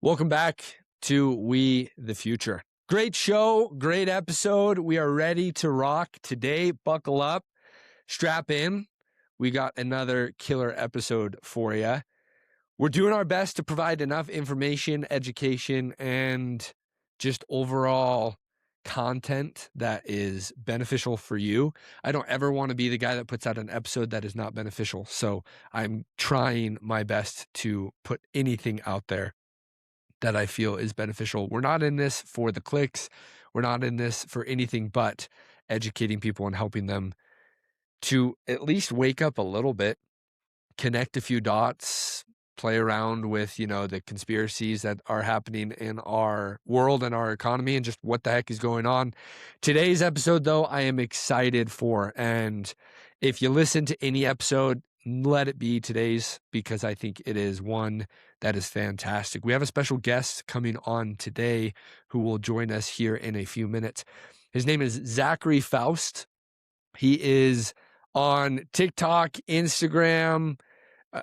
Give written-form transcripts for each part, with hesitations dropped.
Welcome back to We the Future. Great show, great episode. We are ready to rock today. Buckle up, strap in. We got another killer episode for you. We're doing our best to provide enough information, education, and just overall content that is beneficial for you. I don't ever want to be the guy that puts out an episode that is not beneficial. So I'm trying my best to put anything out there that I feel is beneficial. We're not in this for the clicks. We're not in this for anything but educating people and helping them to at least wake up a little bit, connect a few dots, play around with, the conspiracies that are happening in our world and our economy and just what the heck is going on. Today's episode, though, I am excited for. And if you listen to any episode, let it be today's, because I think it is one that is fantastic. We have a special guest coming on today who will join us here in a few minutes. His name is Zachary Foust. He is on TikTok, Instagram.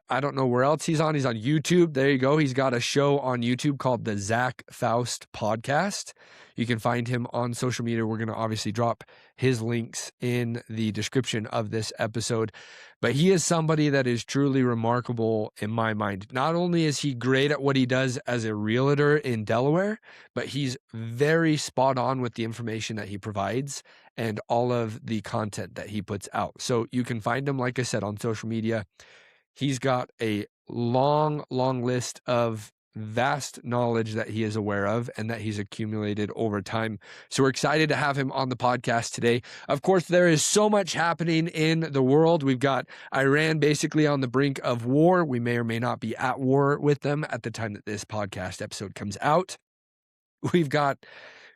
I don't know where else he's on. He's on YouTube. There you go. He's got a show on YouTube called the Zach Foust Podcast. You can find him on social media. We're going to obviously drop his links in the description of this episode. But he is somebody that is truly remarkable in my mind. Not only is he great at what he does as a realtor in Delaware, but he's very spot on with the information that he provides and all of the content that he puts out. So you can find him, like I said, on social media. He's got a long list of vast knowledge that he is aware of and that he's accumulated over time. So we're excited to have him on the podcast today. Of course, there is so much happening in the world. We've got Iran basically on the brink of war. We may or may not be at war with them at the time that this podcast episode comes out. We've got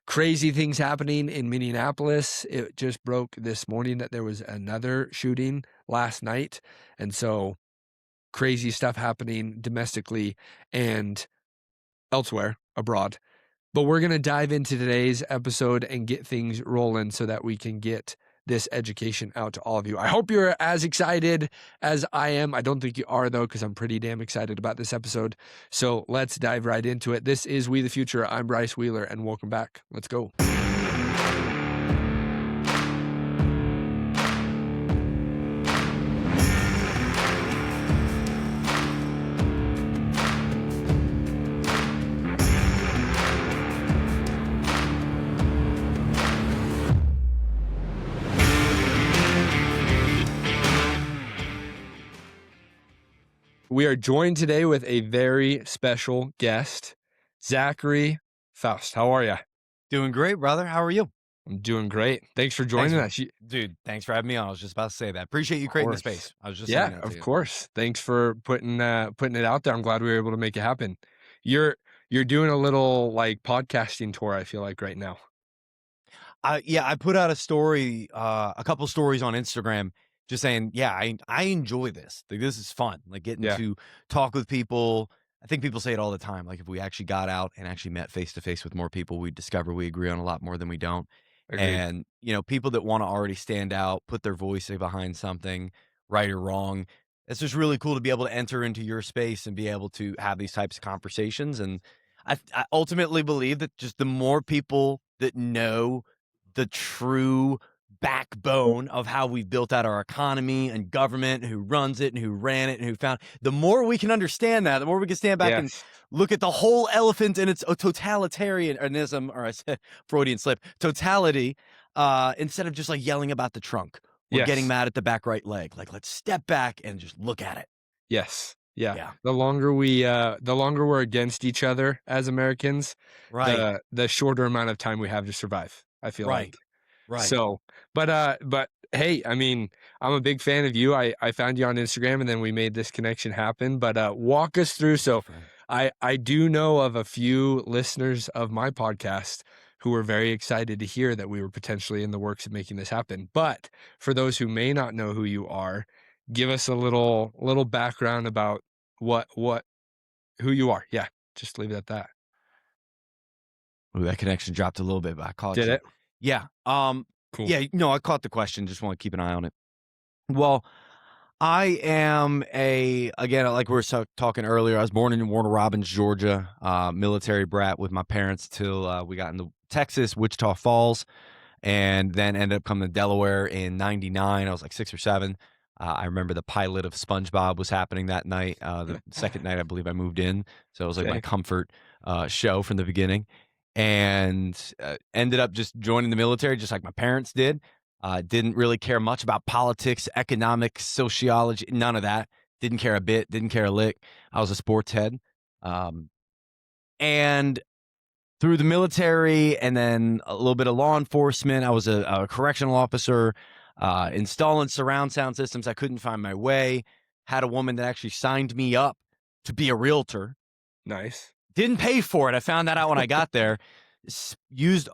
crazy things happening in Minneapolis. It just broke this morning that there was another shooting last night. And so crazy stuff happening domestically and elsewhere abroad. But we're going to dive into today's episode and get things rolling so that we can get this education out to all of you. I hope you're as excited as I am. I don't think you are, though, because I'm pretty damn excited about this episode. So let's dive right into it. This is We the Future. I'm Bryce Wheeler, and welcome back. Let's go. We are joined today with a very special guest, Zachary Foust. How are you? Doing great, brother. How are you? I'm doing great. Thanks for joining us. Dude, thanks for having me on. I was just about to say that. Appreciate you creating the space. I was just saying that of course. Thanks for putting it out there. I'm glad we were able to make it happen. You're doing a little like podcasting tour, I feel like, right now. I put out a story, a couple stories on Instagram just saying, I enjoy this. Like, this is fun. Like getting to talk with people. I think people say it all the time. Like if we actually got out and actually met face to face with more people, we'd discover we agree on a lot more than we don't. Agreed. And, people that want to already stand out, put their voice behind something, right or wrong. It's just really cool to be able to enter into your space and be able to have these types of conversations. And I ultimately believe that just the more people that know the true backbone of how we've built out our economy and government, who runs it and who ran it and who found, the more we can understand that, the more we can stand back and look at the whole elephant in its totalitarianism, or I said Freudian slip, totality, instead of just like yelling about the trunk or getting mad at the back right leg. Like, let's step back and just look at it. Yes. Yeah. The longer we're against each other as Americans, the shorter amount of time we have to survive, I feel like. Right. So, but hey, I mean, I'm a big fan of you. I found you on Instagram and then we made this connection happen, but walk us through. So I do know of a few listeners of my podcast who were very excited to hear that we were potentially in the works of making this happen. But for those who may not know who you are, give us a little background about who you are. Yeah. Just leave it at that. Ooh, that connection dropped a little bit, but I caught Did you. it? Yeah. Cool. Yeah, no, I caught the question. Just want to keep an eye on it. Well, I am again, like we were talking earlier, I was born in Warner Robins, Georgia, military brat with my parents till we got into Texas, Wichita Falls, and then ended up coming to Delaware in '99. I was like 6 or 7. I remember the pilot of SpongeBob was happening that night. The second night, I believe I moved in. So it was like my Okay. comfort show from the beginning. And ended up just joining the military, just like my parents did. Didn't really care much about politics, economics, sociology, none of that. Didn't care a bit, didn't care a lick. I was a sports head. Um, and through the military and then a little bit of law enforcement. I was a correctional officer, installing surround sound systems. I couldn't find my way. Had a woman that actually signed me up to be a realtor. Nice. Didn't pay for it. I found that out when I got there. Used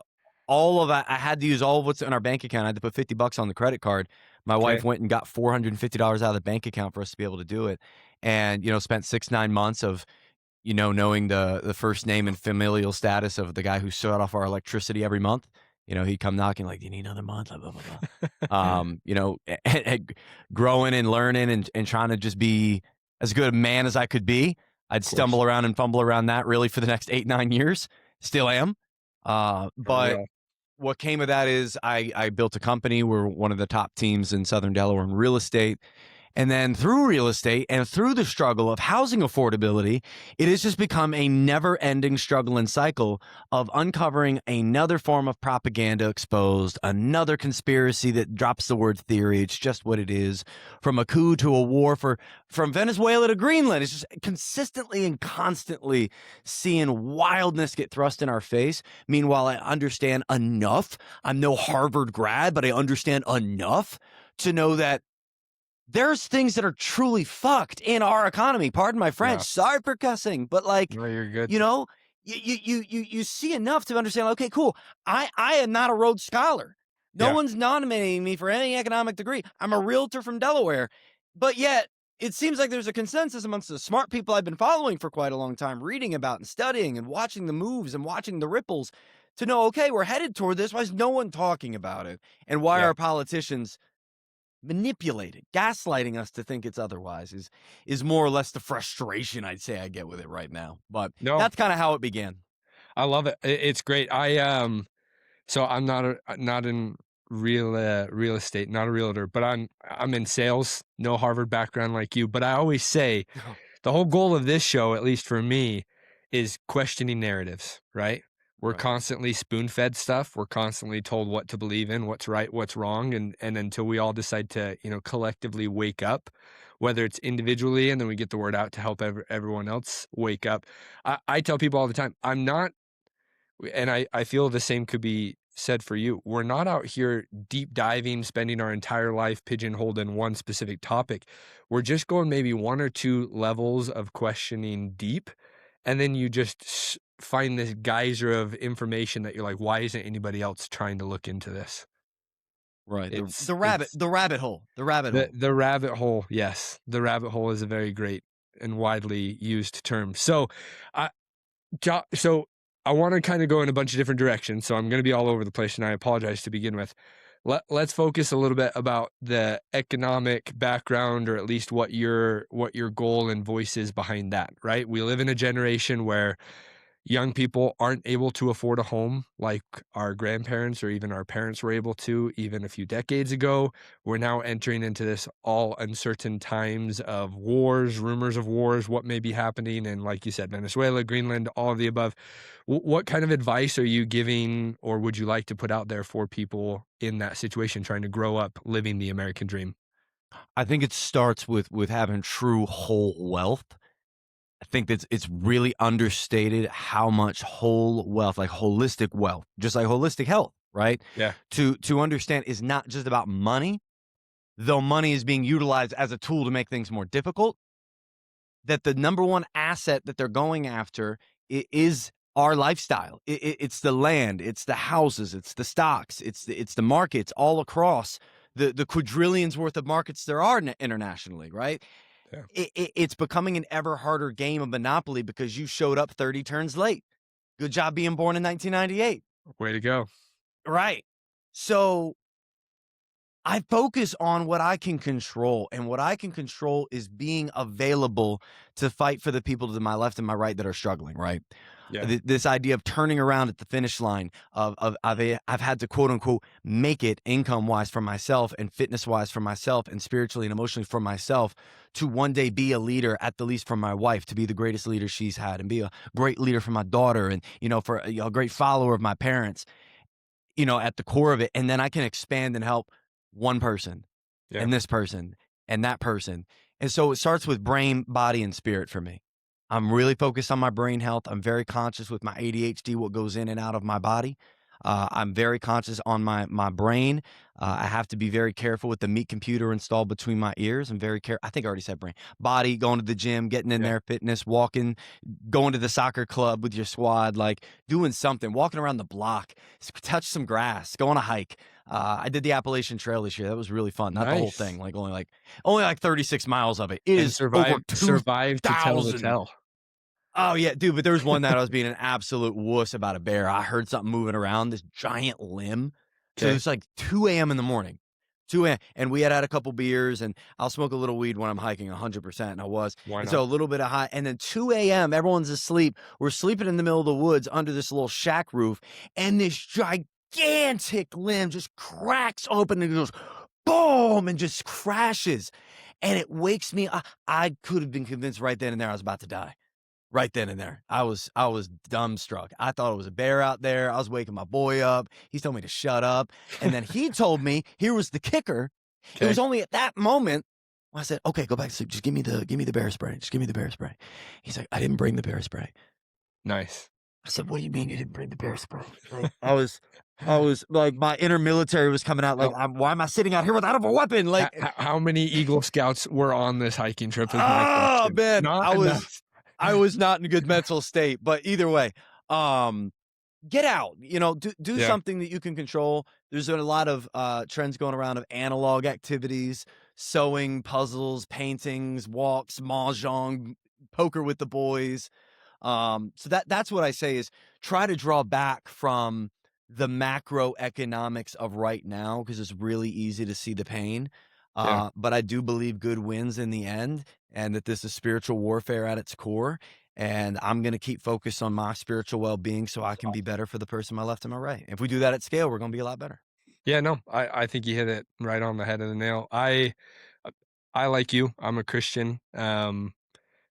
all of I had to use all of what's in our bank account. I had to put $50 on the credit card. My Okay. wife went and got $450 out of the bank account for us to be able to do it. And, spent 6, 9 months of knowing the first name and familial status of the guy who shut off our electricity every month. He'd come knocking like, "Do you need another month?" Blah, blah, blah, blah. Growing and learning and trying to just be as good a man as I could be. I'd Of course. stumble around and fumble around that really for the next 8, 9 years. Still am. Aren't we But all? what came of that is I built a company. We're one of the top teams in Southern Delaware in real estate. And then through real estate and through the struggle of housing affordability, it has just become a never ending struggle and cycle of uncovering another form of propaganda exposed, another conspiracy that drops the word theory. It's just what it is. From a coup to a war, from Venezuela to Greenland. It's just consistently and constantly seeing wildness get thrust in our face. Meanwhile, I understand enough. I'm no Harvard grad, but I understand enough to know that there's things that are truly fucked in our economy. Pardon my French. Yeah. Sorry for cussing, but No, you're good. you know, you see enough to understand. Okay, cool. I am not a Rhodes Scholar. No Yeah. one's nominating me for any economic degree. I'm a realtor from Delaware, but yet it seems like there's a consensus amongst the smart people I've been following for quite a long time, reading about and studying and watching the moves and watching the ripples to know. Okay, we're headed toward this. Why is no one talking about it? And why Yeah. are politicians manipulating, gaslighting us to think it's otherwise is more or less the frustration I'd say I get with it right now. But No, that's kind of how it began. I love it. It's great. So I'm not in real estate, not a realtor, but I'm in sales. No Harvard background like you, but I always say the whole goal of this show, at least for me, is questioning narratives, right? We're Right. constantly spoon-fed stuff. We're constantly told what to believe in, what's right, what's wrong, and until we all decide to, collectively wake up, whether it's individually and then we get the word out to help everyone else wake up. I tell people all the time, I'm not, and I feel the same could be said for you. We're not out here deep diving, spending our entire life pigeonholed in one specific topic. We're just going maybe one or two levels of questioning deep, and then you just find this geyser of information that you're like, why isn't anybody else trying to look into this? Right. The It's the rabbit it's the rabbit hole. The rabbit hole. the rabbit hole. Yes, the rabbit hole is a very great and widely used term. So, I so I want to kind of go in a bunch of different directions. So I'm going to be all over the place, and I apologize to begin with. Let's focus a little bit about the economic background, or at least what your goal and voice is behind that. Right? We live in a generation where young people aren't able to afford a home like our grandparents or even our parents were able to even a few decades ago. We're now entering into this all uncertain times of wars, rumors of wars, what may be happening. And like you said, Venezuela, Greenland, all of the above. What kind of advice are you giving or would you like to put out there for people in that situation trying to grow up living the American dream? I think it starts with having true whole wealth. I think that it's really understated how much whole wealth, like holistic wealth, just like holistic health, right? Yeah. To understand is not just about money, though money is being utilized as a tool to make things more difficult. That the number one asset that they're going after is our lifestyle. It's the land, it's the houses, it's the stocks, it's the markets all across the quadrillions worth of markets there are internationally, right? Yeah. It's becoming an ever harder game of Monopoly because you showed up 30 turns late. Good job being born in 1998. Way to go. Right. So I focus on what I can control, and what I can control is being available to fight for the people to my left and my right that are struggling, right? Yeah. This idea of turning around at the finish line of I've had to quote unquote make it income wise for myself and fitness wise for myself and spiritually and emotionally for myself to one day be a leader at the least for my wife, to be the greatest leader she's had and be a great leader for my daughter and for a great follower of my parents, at the core of it. And then I can expand and help one person Yeah. and this person and that person. And so it starts with brain, body, and spirit for me. I'm really focused on my brain health. I'm very conscious with my ADHD, what goes in and out of my body. I'm very conscious on my brain. I have to be very careful with the meat computer installed between my ears. I'm very careful. I think I already said brain, body, going to the gym, getting in Yeah. there, fitness, walking, going to the soccer club with your squad, like doing something, walking around the block, touch some grass, go on a hike. I did the Appalachian Trail this year. That was really fun. Not the whole thing, Nice. like only like 36 miles of it. It And is over survive to tell the 2,000. tale. Oh yeah, dude. But there was one that I was being an absolute wuss about a bear. I heard something moving around this giant limb. So Okay. it's like 2 a.m. in the morning. 2 a.m. And we had a couple beers, and I'll smoke a little weed when I'm hiking 100%. And I was. Why And so not? a little bit of high. And then 2 a.m., everyone's asleep. We're sleeping in the middle of the woods under this little shack roof. And this gigantic limb just cracks open and goes boom and just crashes. And it wakes me. I could have been convinced right then and there I was about to die. Right then and there. I was dumbstruck. I thought it was a bear out there. I was waking my boy up. He told me to shut up. And then he told me, here was the kicker. It was Okay. only at that moment I said, okay, go back to sleep. Just give me the bear spray. Just give me the bear spray. He's like, I didn't bring the bear spray. Nice. I said, what do you mean you didn't bring the bear spray? Like, I was like, my inner military was coming out. Like, Now, why am I sitting out here without a weapon? Like, how many Eagle Scouts were on this hiking trip is my oh question. man, Not I was enough. I was not in a good mental state, but either way, um, get out, do Yeah. something that you can control. There's a lot of trends going around of analog activities, sewing, puzzles, paintings, walks, mahjong, poker with the boys. So that's what I say is try to draw back from the macroeconomics of right now because it's really easy to see the pain. Yeah. But I do believe good wins in the end, and that this is spiritual warfare at its core. And I'm going to keep focused on my spiritual well being so I can be better for the person my left and my right. If we do that at scale, we're going to be a lot better. Yeah, no, I think you hit it right on the head of the nail. I like you. I'm a Christian.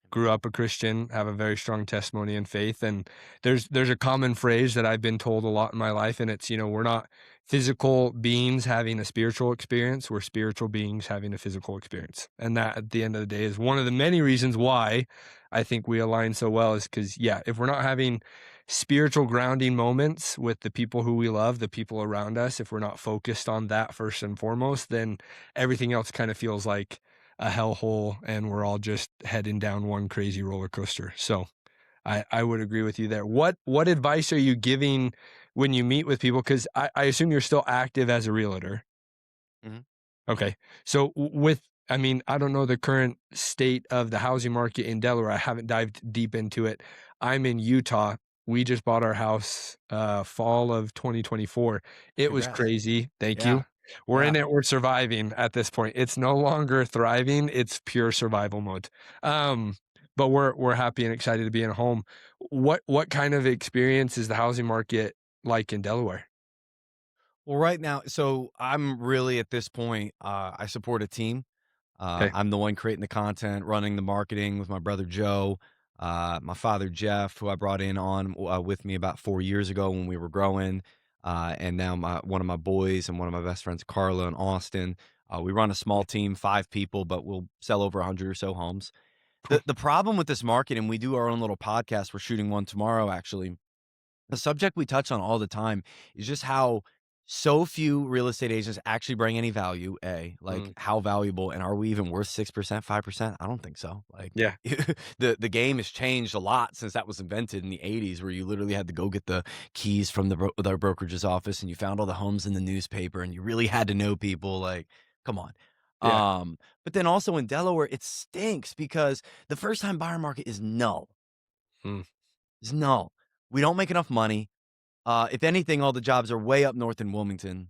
Grew up a Christian, have a very strong testimony and faith. And there's a common phrase that I've been told a lot in my life, and it's, we're not physical beings having a spiritual experience, we're spiritual beings having a physical experience. And that at the end of the day is one of the many reasons why I think we align so well is because, yeah, if we're not having spiritual grounding moments with the people who we love, the people around us, if we're not focused on that first and foremost, then everything else kind of feels like a hellhole and we're all just heading down one crazy roller coaster. So I would agree with you there. What advice are you giving when you meet with people? Because I assume you're still active as a realtor. Mhm. Okay. So I mean, I don't know the current state of the housing market in Delaware. I haven't dived deep into it. I'm in Utah. We just bought our house fall of 2024. It was Congrats. crazy. Thank Yeah. you. We're in Yeah. it. We're surviving at this point. It's no longer thriving. It's pure survival mode. Um, but we're happy and excited to be in a home. What kind of experience is the housing market like in Delaware? Well, right now, so I'm really at this point, I support a team. Okay. I'm the one creating the content, running the marketing with my brother Joe, my father Jeff, who I brought in on with me about 4 years ago when we were growing, and now one of my boys and one of my best friends, Carla and Austin. We run a small team, 5 people, but we'll sell over 100 or so homes. Cool. The problem with this market, and we do our own little podcast. We're shooting one tomorrow, actually. The subject we touch on all the time is just how so few real estate agents actually bring any value. Like Mm, how valuable, and are we even worth 6%, 5%? I don't think so. Like yeah. the game has changed a lot since that was invented in the 80s, where you literally had to go get the keys from the brokerage's office, and you found all the homes in the newspaper, and you really had to know people. Like, come on. Yeah. But then also in Delaware, it stinks because the first time buyer market is null. Mm, Is null. We don't make enough money. If anything, all the jobs are way up north in Wilmington,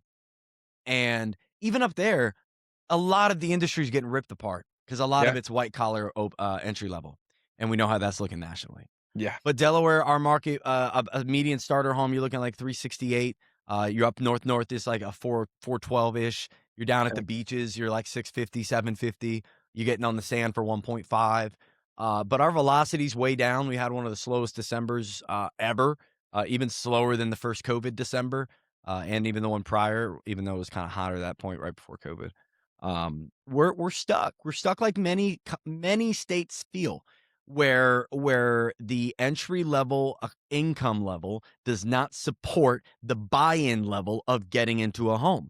and even up there, a lot of the industry is getting ripped apart because a lot of Yeah. it's white collar entry level, and we know how that's looking nationally. Yeah. But Delaware, our market, a median starter home, you're looking like 368. You're up north is like a 412 ish. You're down at Okay. the beaches, you're like 650, 750. You're getting on the sand for 1.5. But our velocity's way down. We had one of the slowest Decembers ever, even slower than the first COVID December, and even the one prior, even though it was kind of hotter at that point right before COVID. We're stuck. We're stuck like many states feel where the entry level income level does not support the buy-in level of getting into a home.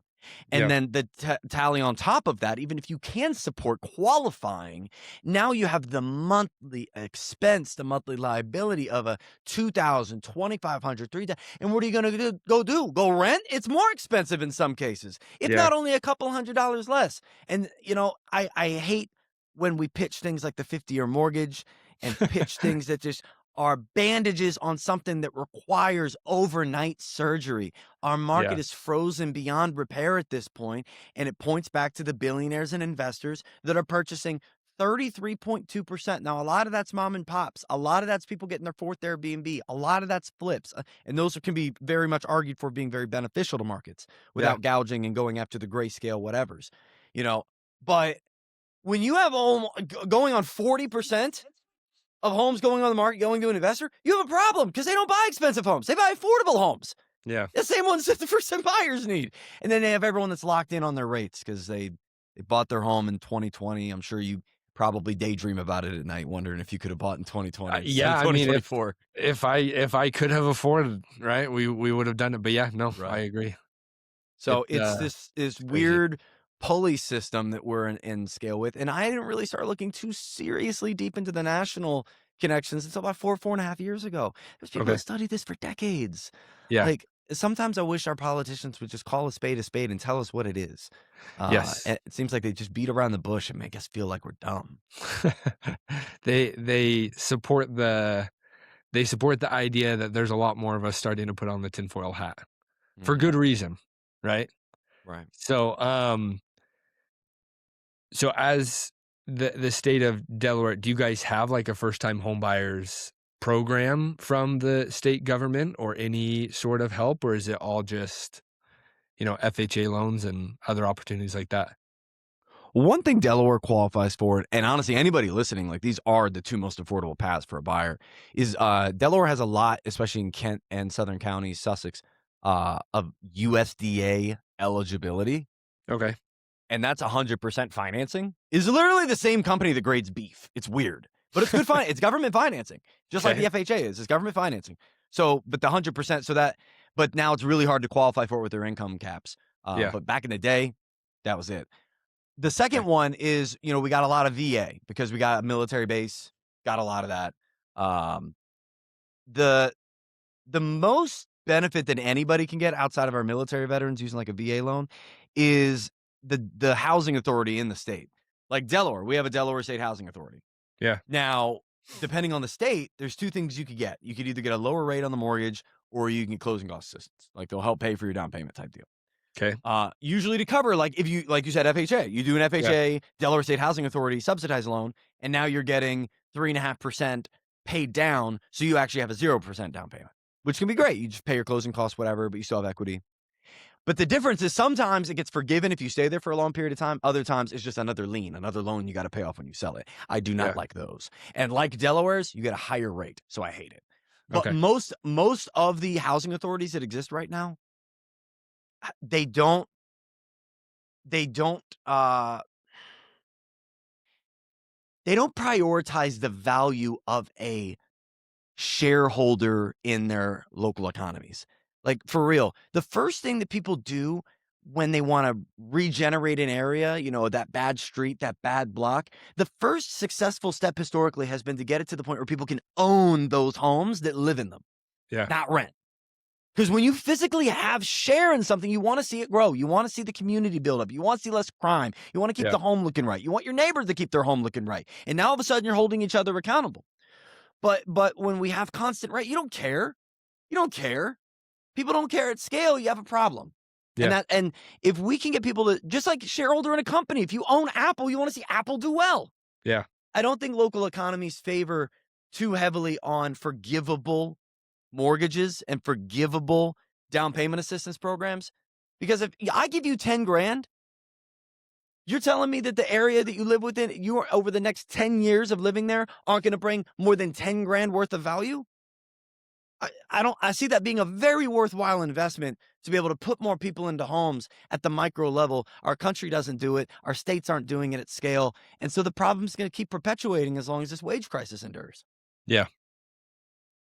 And Yeah. then the tally on top of that, even if you can support qualifying, now you have the monthly expense, the monthly liability of a 2,000, 2,500, 3,000. And what are you going to do? Go rent? It's more expensive in some cases, if Yeah. not only a couple $100 less. And, I hate when we pitch things like the 50-year mortgage and pitch things that just are bandages on something that requires overnight surgery. Our market Yeah. is frozen beyond repair at this point, and it points back to the billionaires and investors that are purchasing 33.2%. Now, a lot of that's mom and pops. A lot of that's people getting their fourth Airbnb. A lot of that's flips. And those can be very much argued for being very beneficial to markets Yeah. without gouging and going after the grayscale whatevers. But when you have going on 40% of homes going on the market, going to an investor, you have a problem because they don't buy expensive homes. They buy affordable homes. Yeah. The same ones that the first-time buyers need. And then they have everyone that's locked in on their rates because they bought their home in 2020. I'm sure you probably daydream about it at night, wondering if you could have bought in 2020 instead of Yeah. I mean, 2024. if I could have afforded, right, we would have done it. But yeah, no, I Right. agree. So it's this It's crazy. weird pulley system that we're in scale with. And I didn't really start looking too seriously deep into the national connections until about 4.5 years ago. There's people Okay. that studied this for decades. Yeah. Like, sometimes I wish our politicians would just call a spade and tell us what it is. Yes. And it seems like they just beat around the bush and make us feel like we're dumb. They support the idea that there's a lot more of us starting to put on the tinfoil hat for Mhm. good reason, right? Right. So, so as the state of Delaware, do you guys have like a first time home buyers program from the state government or any sort of help, or is it all just, FHA loans and other opportunities like that? One thing Delaware qualifies for, and honestly, anybody listening, like these are the two most affordable paths for a buyer, is Delaware has a lot, especially in Kent and Southern counties, Sussex, of USDA eligibility. Okay. And that's 100% financing. Is literally the same company that grades beef. It's weird, but it's good it's government financing, just like the Okay. FHA is. It's government financing. So, but the 100%, but now it's really hard to qualify for it with their income caps. Yeah. But back in the day, that was it. The Okay. second one is, we got a lot of VA because we got a military base, got a lot of that. Um, the the most benefit that anybody can get outside of our military veterans using like a VA loan is the housing authority in the state. Like Delaware, we have a Delaware State Housing Authority. Yeah. Now, depending on the state, there's two things you could get. You could either get a lower rate on the mortgage or you can get closing cost assistance. Like they'll help pay for your down payment type deal. Okay. Usually to cover, like if you, like you said, FHA, you do an Yeah. FHA, Delaware State Housing Authority subsidized loan, and now you're getting 3.5% paid down. So you actually have a 0% down payment, which can be great. You just pay your closing costs, whatever, but you still have equity. But the difference is sometimes it gets forgiven if you stay there for a long period of time. Other times it's just another lien, another loan you got to pay off when you sell it. I do not Yeah. like those. And like Delaware's, you get a higher rate. So I hate it. But Okay. most of the housing authorities that exist right now, they don't they don't uh they don't prioritize the value of a shareholder in their local economies. Like for real, the first thing that people do when they want to regenerate an area, that bad street, that bad block, the first successful step historically has been to get it to the point where people can own those homes that live in them, Yeah. not rent. Because when you physically have share in something, you want to see it grow. You want to see the community build up. You want to see less crime. You want to keep Yeah. the home looking right. You want your neighbors to keep their home looking right. And now all of a sudden you're holding each other accountable. But when we have constant rent, you don't care. You don't care. People don't care at scale. You have a problem. Yeah. And if we can get people to, just like shareholder in a company, if you own Apple, you want to see Apple do well. Yeah. I don't think local economies favor too heavily on forgivable mortgages and forgivable down payment assistance programs. Because if I give you 10 grand, you're telling me that the area that you live within, you are over the next 10 years of living there aren't going to bring more than 10 grand worth of value? I see that being a very worthwhile investment to be able to put more people into homes at the micro level. Our country doesn't do it. Our states aren't doing it at scale. And so the problem's going to keep perpetuating as long as this wage crisis endures. Yeah.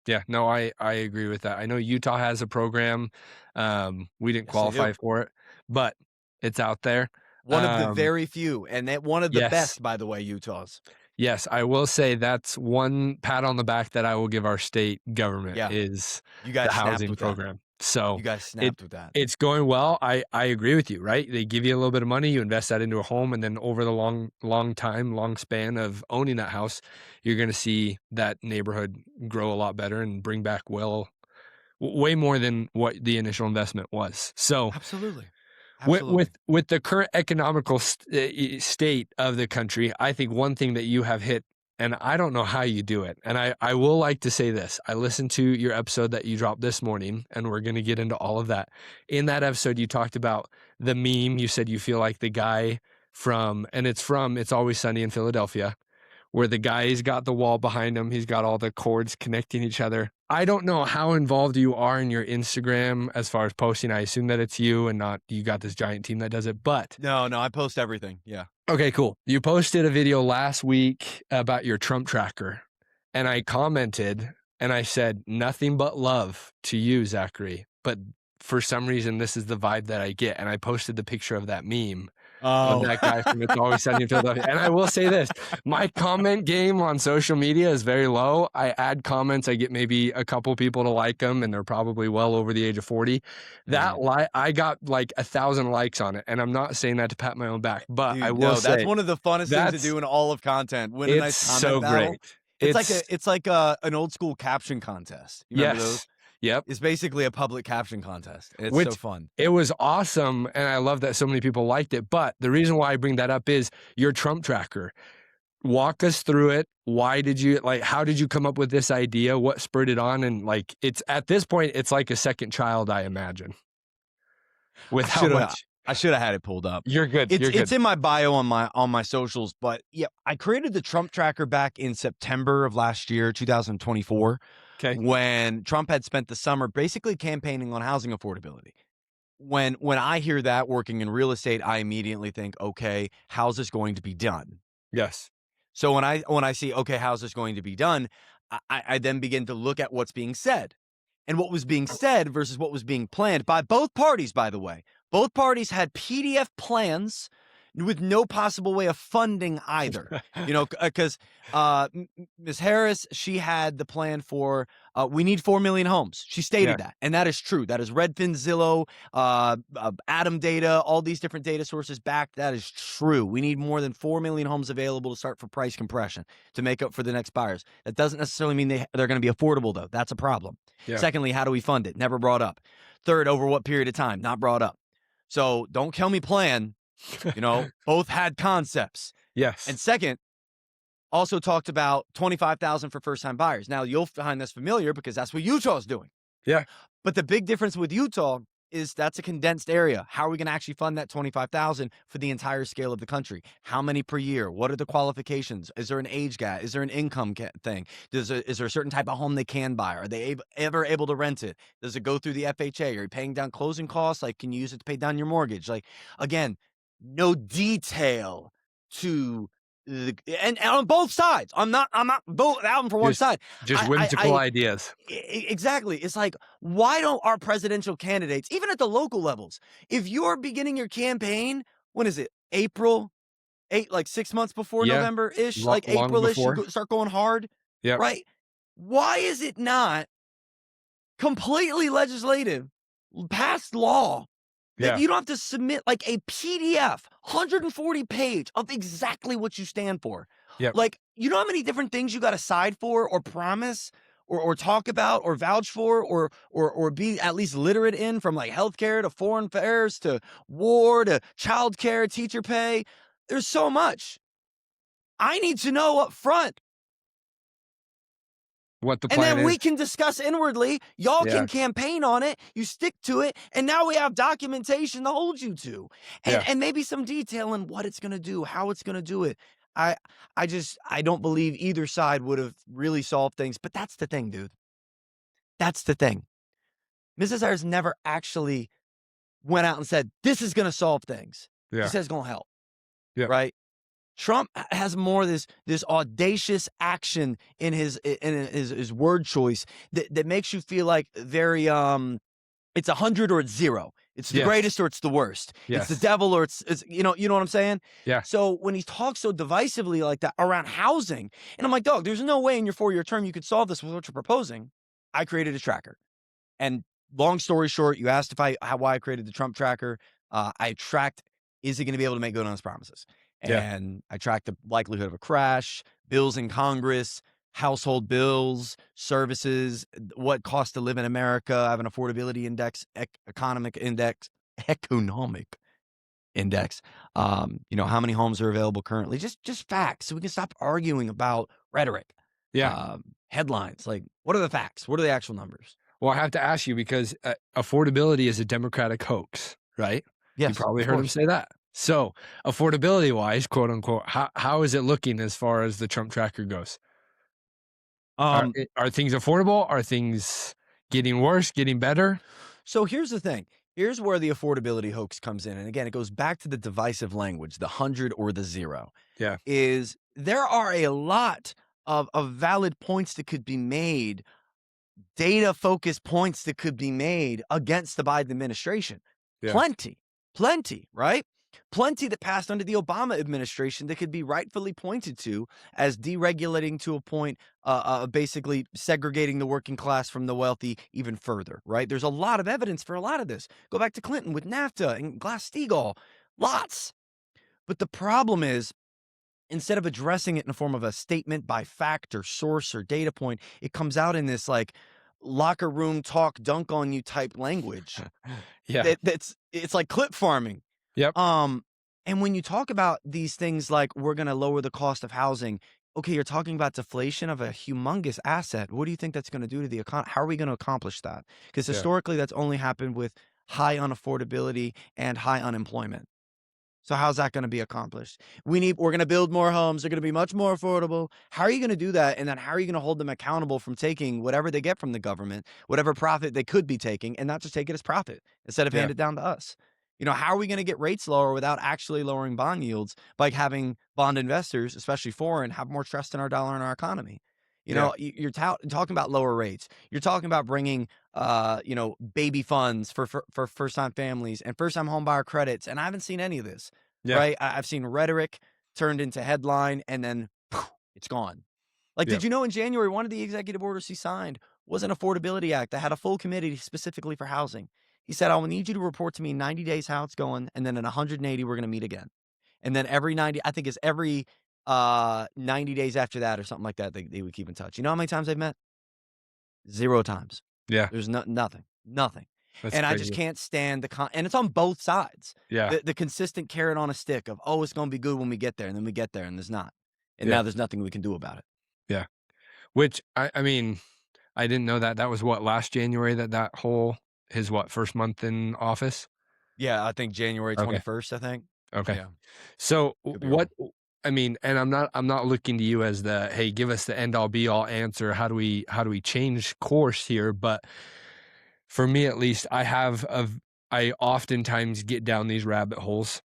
Yeah. No, I agree with that. I know Utah has a program. We didn't Yes, they do. qualify for it, but it's out there. One of the very few, and one of the Yes. best, by the way, Utah's. Yes, I will say that's one pat on the back that I will give our state government Yeah, is you the guys snapped housing with that. program. So You guys it snapped with that. it's going well. I agree with you, right? They give you a little bit of money, you invest that into a home, and then over the long span of owning that house, you're going to see that neighborhood grow a lot better and bring back way more than what the initial investment was. So Absolutely. with Absolutely. the current economical state of the country, I think one thing that you have hit, and I don't know how you do it, and I will like to say this. I listened to your episode that you dropped this morning, and we're going to get into all of that. In that episode, you talked about the meme. You said you feel like the guy and it's from It's Always Sunny in Philadelphia, where the guy's got the wall behind him. He's got all the cords connecting each other. I don't know how involved you are in your Instagram as far as posting. I assume that it's you and not you got this giant team that does it, but No, I post everything. Yeah. okay, cool. You posted a video last week about your Trump tracker, and I commented and I said, nothing but love to you, Zachary. But for some reason, this is the vibe that I get. And I posted the picture of that meme of Oh, that guy from It's Always Sunny in Philadelphia. And I will say this, my comment game on social media is very low. I add comments, I get maybe a couple people to like them, and they're probably well over the age of 40. I got like 1,000 likes on it, and I'm not saying that to pat my own back, but I dude, will no, that's say one of the funnest things to that's do in all of content. Win a it's nice comment so battle. great. It's like an old school caption contest. You remember those? Yes. Yep. It's basically a public caption contest. It's so Which fun. it was awesome, and I love that so many people liked it. But the reason why I bring that up is your Trump tracker. Walk us through it. Why did you how did you come up with this idea? What spurred it on? And it's at this point, it's like a second child, I imagine. With how much I should have had it pulled up. you're good. You're It's good. in my bio on my socials, but yeah, I created the Trump tracker back in September of last year, 2024, Okay. when Trump had spent the summer basically campaigning on housing affordability. When I hear that working in real estate, I immediately think, okay, how's this going to be done? Yes. So when I see, okay, how's this going to be done, I then begin to look at what's being said. And what was being said versus what was being planned by both parties, by the way. Both parties had PDF plans with no possible way of funding either. Because Ms. Harris, she had the plan for we need 4 million homes. She stated that, and that is true. That is Redfin, Zillow, Atom Data, all these different data sources backed. That is true. We need more than 4 million homes available to start for price compression to make up for the next buyers. That doesn't necessarily mean they're going to be affordable, though. That's a problem. Yeah. Secondly, how do we fund it? Never brought up. Third, over what period of time? Not brought up. So don't kill me plan. Both had concepts. Yes. And second, also talked about 25,000 for first-time buyers. Now, you'll find this familiar because that's what Utah's doing. Yeah. But the big difference with Utah is that's a condensed area. How are we going to actually fund that 25,000 for the entire scale of the country? How many per year? What are the qualifications? Is there an age gap? Is there an income thing? Is there a certain type of home they can buy? Are they ever able to rent it? Does it go through the FHA? Are you paying down closing costs? Like, can you use it to pay down your mortgage? Like, again, no detail to and on both sides. I'm not both out for one side. Just whimsical ideas. Exactly. It's like, why don't our presidential candidates, even at the local levels, if you're beginning your campaign, when is it? April? 6 months before November-ish, like April-ish, you start going hard. Yeah. Right? Why is it not completely legislative, passed law, that you don't have to submit like a PDF, 140 page of exactly what you stand for? Yep. Like, you know how many different things you got to side for or promise or talk about or vouch for or be at least literate in, from like healthcare to foreign affairs to war to childcare, teacher pay. There's so much. I need to know up front. What the And plan then is. we can discuss inwardly. Y'all Yeah. can campaign on it. You stick to it. And now we have documentation to hold you to. Yeah. And maybe some detail in what it's going to do, how it's going to do it. I I don't believe either side would have really solved things. But that's the thing, dude. That's the thing. Mrs. Ayers never actually went out and said, this is going to solve things. She Yeah. says it's going to help. Yeah. Right. Trump has more this audacious action in his word choice that makes you feel like very it's 100 or it's 0. It's the Yes. greatest or it's the worst. It's the Yes. devil or it's you know what I'm saying? Yeah. So when he talks so divisively like that around housing, and I'm like, dog, there's no way in your 4-year term you could solve this with what you're proposing. I created a tracker. And long story short, you asked why I created the Trump tracker. I tracked, is he going to be able to make good on his promises? Yeah. And I tracked the likelihood of a crash, bills in Congress, household bills, services, what costs to live in America. I have an affordability index, economic index. How many homes are available currently? Just facts, so we can stop arguing about rhetoric. Yeah. Headlines, like, what are the facts? What are the actual numbers? Well, I have to ask you because affordability is a Democratic hoax, right? You Yes, probably of heard him course. say that. So, affordability wise, quote unquote, how is it looking as far as the Trump tracker goes? Um, Are things affordable? Are things getting worse, getting better? so here's the thing. Here's where the affordability hoax comes in. And again, it goes back to the divisive language, the 100 or the 0. Yeah. Is there are a lot of valid points that could be made, data focused points that could be made against the Biden administration. Yeah. Plenty, right? Plenty that passed under the Obama administration that could be rightfully pointed to as deregulating to a point, basically segregating the working class from the wealthy even further, right? There's a lot of evidence for a lot of this. Go back to Clinton with NAFTA and Glass-Steagall, lots. But the problem is, instead of addressing it in the form of a statement by fact or source or data point, it comes out in this like locker room talk, dunk on you type language. Yeah. It's like clip farming. Yep. And when you talk about these things like we're going to lower the cost of housing, okay, you're talking about deflation of a humongous asset. What do you think that's going to do to the economy? How are we going to accomplish that? Because Yeah. historically, that's only happened with high unaffordability and high unemployment. So how's that going to be accomplished? We're going to build more homes. They're going to be much more affordable. How are you going to do that? And then how are you going to hold them accountable from taking whatever they get from the government, whatever profit they could be taking, and not just take it as profit instead of Yeah. hand it down to us? How are we going to get rates lower without actually lowering bond yields by having bond investors, especially foreign, have more trust in our dollar and our economy? Yeah. You're talking about lower rates. You're talking about bringing, baby funds for first-time families and first-time home buyer credits. And I haven't seen any of this, Yeah. right? I've seen rhetoric turned into headline and then it's gone. Like, Yeah. did you know in January, one of the executive orders he signed was an affordability act that had a full committee specifically for housing. He said, I will need you to report to me in 90 days how it's going. And then in 180, we're going to meet again. And then every 90, I think it's every 90 days after that or something like that, they would keep in touch. You know how many times they've met? 0 times. Yeah. There's nothing. That's And I crazy. just can't stand and it's on both sides. Yeah. The consistent carrot on a stick of, oh, it's going to be good when we get there. And then we get there and there's not. And Yeah. now there's nothing we can do about it. Yeah. Which I mean, I didn't know that. That was what, last January that whole his first month in office? Yeah, I think January Okay. 21st, I think. Okay. Yeah. So Could be what I mean, and I'm not looking to you as the, hey, give us the end all be all answer. How do we change course here? But for me at least, I oftentimes get down these rabbit holes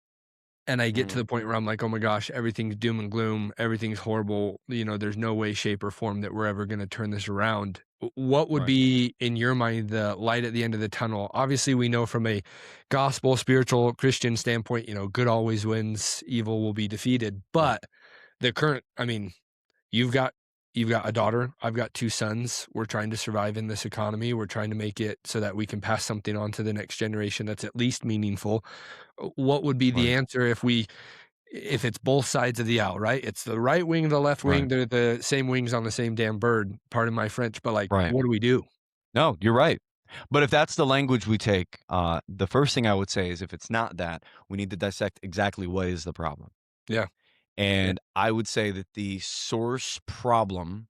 and I get to Mhm. the point where I'm like, oh my gosh, everything's doom and gloom, everything's horrible. There's no way, shape, or form that we're ever going to turn this around. What would Right. be, in your mind, the light at the end of the tunnel? Obviously, we know from a gospel, spiritual, Christian standpoint, good always wins, evil will be defeated. But the current, I mean, you've got a daughter, I've got 2 sons. We're trying to survive in this economy. We're trying to make it so that we can pass something on to the next generation that's at least meaningful. What would be the Right. answer if we if it's both sides of the aisle, right? It's the right wing and the left wing. Right. They're the same wings on the same damn bird. Pardon my French, but like, Right. what do we do? No, you're right. But if that's the language we take, the first thing I would say is if it's not that, we need to dissect exactly what is the problem. Yeah. Yeah. And I would say that the source problem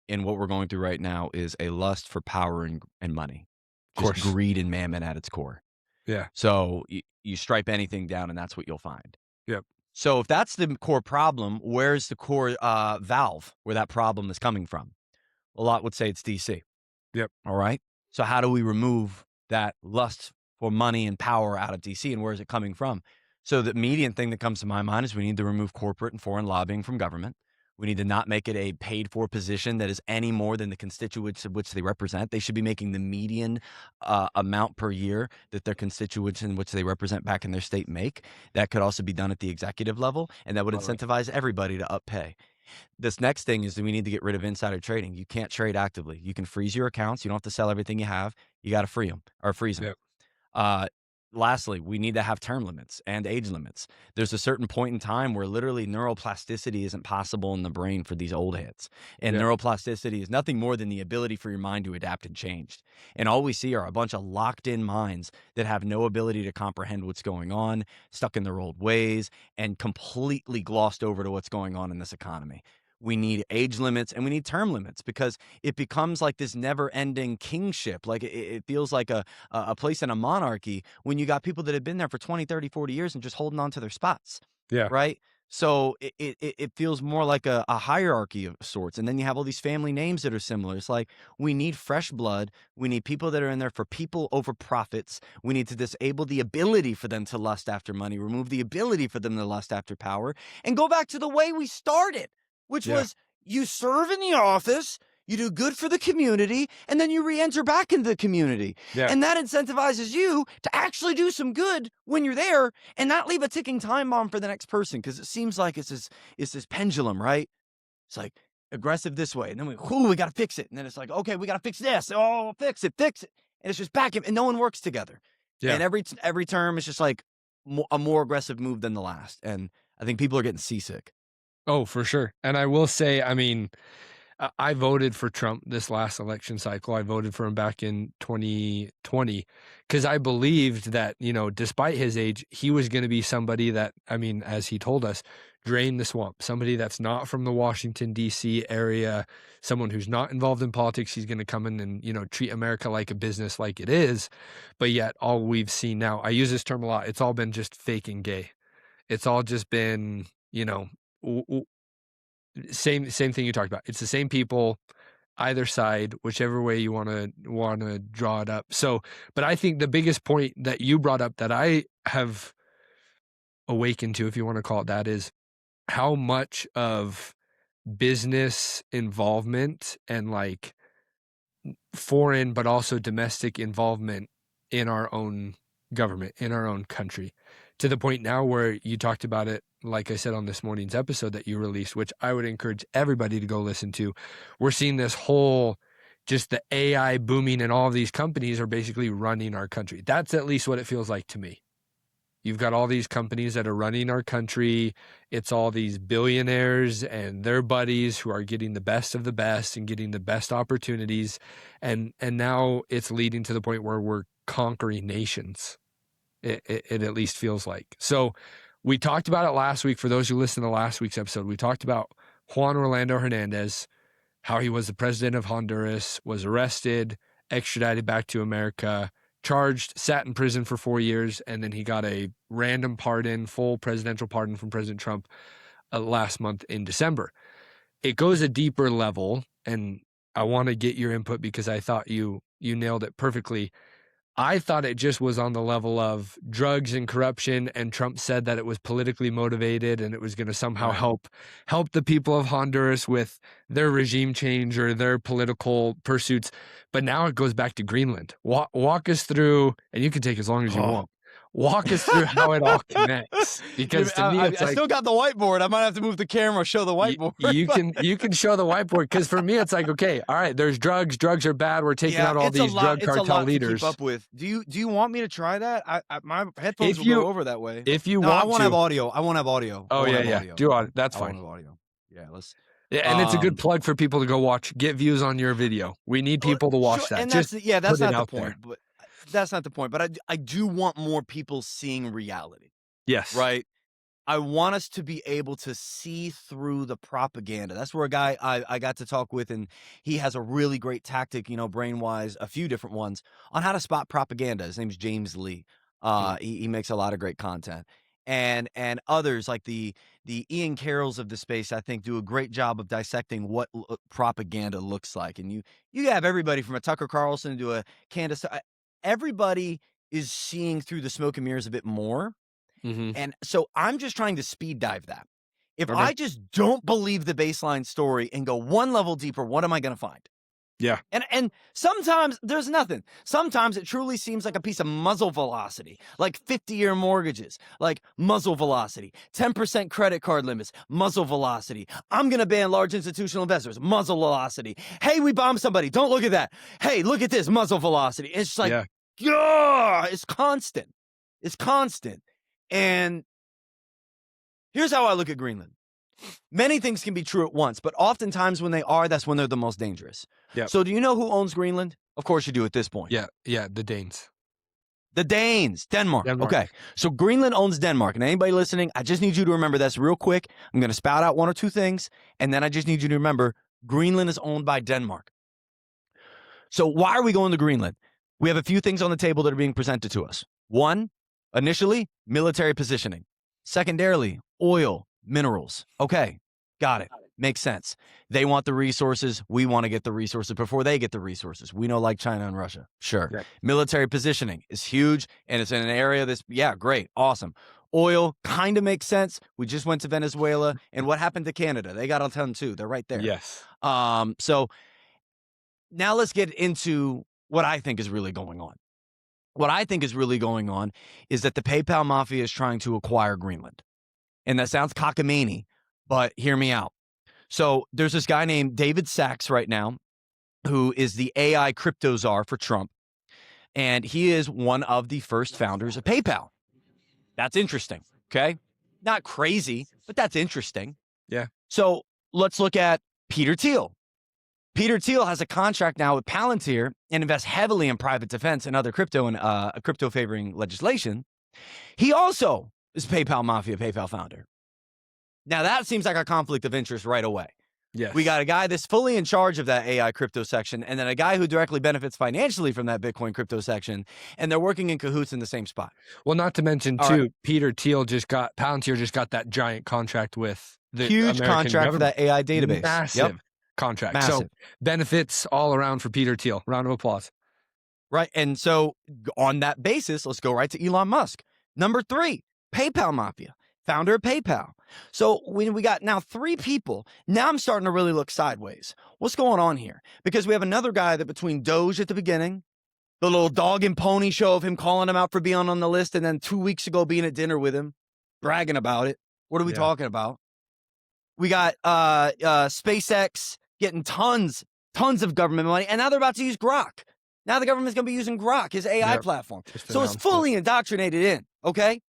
in what we're going through right now is a lust for power and money, Of just course. greed and mammon at its core. Yeah. So you stripe anything down, and that's what you'll find. Yep. So if that's the core problem, where's the core valve where that problem is coming from? A lot would say it's DC. Yep. All right. So how do we remove that lust for money and power out of DC, and where is it coming from? So the immediate thing that comes to my mind is we need to remove corporate and foreign lobbying from government. We need to not make it a paid for position that is any more than the constituents of which they represent. They should be making the median amount per year that their constituents in which they represent back in their state make. That could also be done at the executive level, and that would Totally. incentivize everybody to up pay. This next thing is that we need to get rid of insider trading. You can't trade actively. You can freeze your accounts. You don't have to sell everything you have. You got to free them or freeze them. Yep. Lastly, we need to have term limits and age limits. There's a certain point in time where literally neuroplasticity isn't possible in the brain for these old heads. And Yep. neuroplasticity is nothing more than the ability for your mind to adapt and change. And all we see are a bunch of locked in minds that have no ability to comprehend what's going on, stuck in their old ways, and completely glossed over to what's going on in this economy. We need age limits and we need term limits because it becomes like this never ending kingship. Like it feels like a place in a monarchy when you got people that have been there for 20, 30, 40 years and just holding on to their spots, Yeah. right? So it feels more like a hierarchy of sorts. And then you have all these family names that are similar. It's like we need fresh blood. We need people that are in there for people over profits. We need to disable the ability for them to lust after money, remove the ability for them to lust after power, and go back to the way we started, which Yeah. was you serve in the office, you do good for the community, and then you re-enter back into the community. Yeah. And that incentivizes you to actually do some good when you're there and not leave a ticking time bomb for the next person. Because it seems like it's this pendulum, right? It's like aggressive this way. And then we got to fix it. And then it's like, okay, we got to fix this. Oh, fix it. And it's just back and no one works together. Yeah. And every term is just like a more aggressive move than the last. And I think people are getting seasick. Oh, for sure. And I will say, I mean, I voted for Trump this last election cycle. I voted for him back in 2020 because I believed that, despite his age, he was going to be somebody that, I mean, as he told us, drain the swamp, somebody that's not from the Washington, D.C. area, someone who's not involved in politics. He's going to come in and, treat America like a business like it is. But yet all we've seen now, I use this term a lot, it's all been just fake and gay. It's all just been, same thing you talked about. It's the same people, either side, whichever way you want to draw it up. So, but I think the biggest point that you brought up that I have awakened to, if you want to call it that, is how much of business involvement and like foreign but also domestic involvement in our own government, in our own country, to the point now where you talked about it, like I said on this morning's episode that you released, which I would encourage everybody to go listen to. We're seeing this whole, just the AI booming and all of these companies are basically running our country. That's at least what it feels like to me. You've got all these companies that are running our country. It's all these billionaires and their buddies who are getting the best of the best and getting the best opportunities. And now it's leading to the point where we're conquering nations. It at least feels like. So we talked about it last week. For those who listened to last week's episode, we talked about Juan Orlando Hernandez, how he was the president of Honduras, was arrested, extradited back to America, charged, sat in prison for 4 years, and then he got a random pardon, full presidential pardon from President Trump last month in December. It goes a deeper level, and I want to get your input because I thought you nailed it perfectly. I thought it just was on the level of drugs and corruption, and Trump said that it was politically motivated and it was going to somehow Right. help the people of Honduras with their regime change or their political pursuits. But now it goes back to Greenland. Walk us through, and you can take as long as you Oh, want. Walk us through how it all connects, because to me, it's I like still got the whiteboard. I might have to move the camera, show the whiteboard. you can show the whiteboard, because for me, it's like, okay, all right, there's drugs. Drugs are bad. We're taking out all it's a these lot. drug It's a cartel lot leaders. to keep up with. Do you want me to try that? My headphones If will go over that way. If you No, want I won't to, have audio. I won't have audio. Oh yeah. Do audio. That's I fine. won't have audio. Yeah, let's. Yeah, and it's a good plug for people to go watch, get views on your video. We need people to watch that. And Just that's put it not the out point. there. But that's not the point. But I do want more people seeing reality. Yes. Right. I want us to be able to see through the propaganda. That's where a guy I got to talk with, and he has a really great tactic, brain-wise, a few different ones, on how to spot propaganda. His name's James Lee. He makes a lot of great content. And others like the Ian Carrolls of the space, I think, do a great job of dissecting what propaganda looks like. And you have everybody from a Tucker Carlson to a Candace. Everybody is seeing through the smoke and mirrors a bit more. Mm-hmm. And so I'm just trying to speed dive that. If I just don't believe the baseline story and go one level deeper, what am I going to find? Yeah. And sometimes there's nothing. Sometimes it truly seems like a piece of muzzle velocity, like 50-year mortgages, like muzzle velocity, 10% credit card limits, muzzle velocity. I'm going to ban large institutional investors, muzzle velocity. Hey, we bombed somebody. Don't look at that. Hey, look at this, muzzle velocity. It's just like, it's constant. It's constant. And here's how I look at Greenland. Many things can be true at once, but oftentimes when they are, that's when they're the most dangerous. Yep. So do you know who owns Greenland? Of course you do at this point. Yeah, the Danes. The Danes, Denmark. Okay, so Greenland owns Denmark. And anybody listening, I just need you to remember this real quick. I'm going to spout out one or two things, and then I just need you to remember Greenland is owned by Denmark. So why are we going to Greenland? We have a few things on the table that are being presented to us. One, initially, military positioning. Secondarily, oil, minerals. Okay, got it. Makes sense. They want the resources. We want to get the resources before they get the resources. We know, like China and Russia. Sure. Yeah. Military positioning is huge, and it's in an area that's, great, awesome. Oil kind of makes sense. We just went to Venezuela, and what happened to Canada? They got a ton too. They're right there. Yes. So now let's get into what I think is really going on. What I think is really going on is that the PayPal mafia is trying to acquire Greenland. And that sounds cockamamie, but hear me out. So there's this guy named David Sachs right now, who is the AI crypto czar for Trump. And he is one of the first founders of PayPal. That's interesting, okay? Not crazy, but that's interesting. Yeah. So let's look at Peter Thiel. Peter Thiel has a contract now with Palantir and invests heavily in private defense and other crypto and crypto favoring legislation. He also is PayPal Mafia, PayPal founder. Now that seems like a conflict of interest right away. Yes. We got a guy that's fully in charge of that AI crypto section, and then a guy who directly benefits financially from that Bitcoin crypto section, and they're working in cahoots in the same spot. Well, not to mention Peter Thiel Palantir just got that giant contract with the huge American contract government. for that AI database. Massive contract. Massive. So benefits all around for Peter Thiel. Round of applause. Right. And so on that basis, let's go right to Elon Musk. Number 3, PayPal Mafia, founder of PayPal. So when we got now 3 people, now I'm starting to really look sideways. What's going on here? Because we have another guy that between Doge at the beginning, the little dog and pony show of him calling him out for being on the list, and then 2 weeks ago being at dinner with him, bragging about it. What are we talking about? We got SpaceX getting tons of government money, and now they're about to use Grok. Now the government's going to be using Grok, his AI platform. So it's fully indoctrinated in, okay?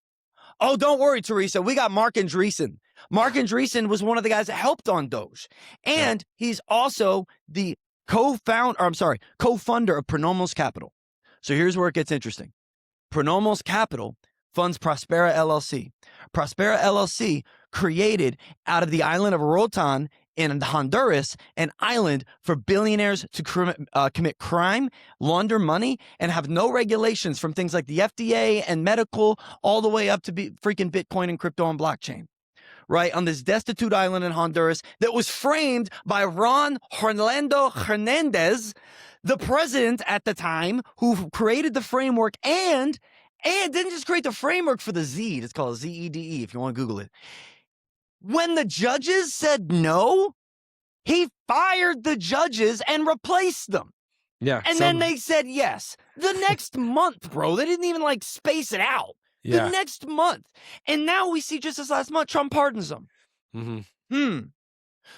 Oh, don't worry, Teresa. We got Mark Andreessen. Mark Andreessen was one of the guys that helped on Doge. And he's also the co-founder of Pronomos Capital. So here's where it gets interesting. Pronomos Capital funds Prospera LLC. Prospera LLC created out of the island of Roatan in Honduras, an island for billionaires to commit crime, launder money, and have no regulations from things like the FDA and medical all the way up to freaking Bitcoin and crypto and blockchain. Right, on this destitute island in Honduras that was framed by Ron Orlando Hernandez, the president at the time, who created the framework and didn't just create the framework for the Z. It's called ZEDE if you want to Google it. When the judges said no, he fired the judges and replaced them. Yeah. And then they said yes. The next month, bro, they didn't even space it out. the Yeah. next month. And now we see just this last month, Trump pardons them. Mm-hmm.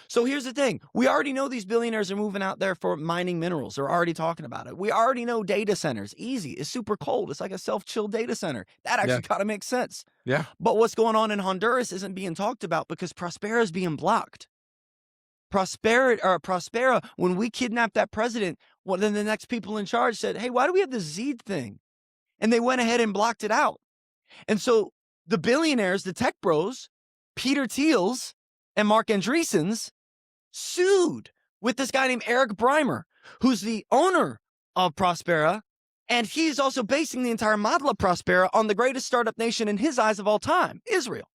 So here's the thing. We already know these billionaires are moving out there for mining minerals. They're already talking about it. We already know data centers. Easy. It's super cold. It's like a self-chill data center. That actually kind of makes sense. Yeah. But what's going on in Honduras isn't being talked about because Prospera is being blocked. Prospera, when we kidnapped that president, well, then the next people in charge said, hey, why do we have this Zeed thing? And they went ahead and blocked it out. And so the billionaires, the tech bros, Peter Thiel's and Mark Andreessen's sued with this guy named Eric Breimer, who's the owner of Prospera. And he's also basing the entire model of Prospera on the greatest startup nation in his eyes of all time, Israel.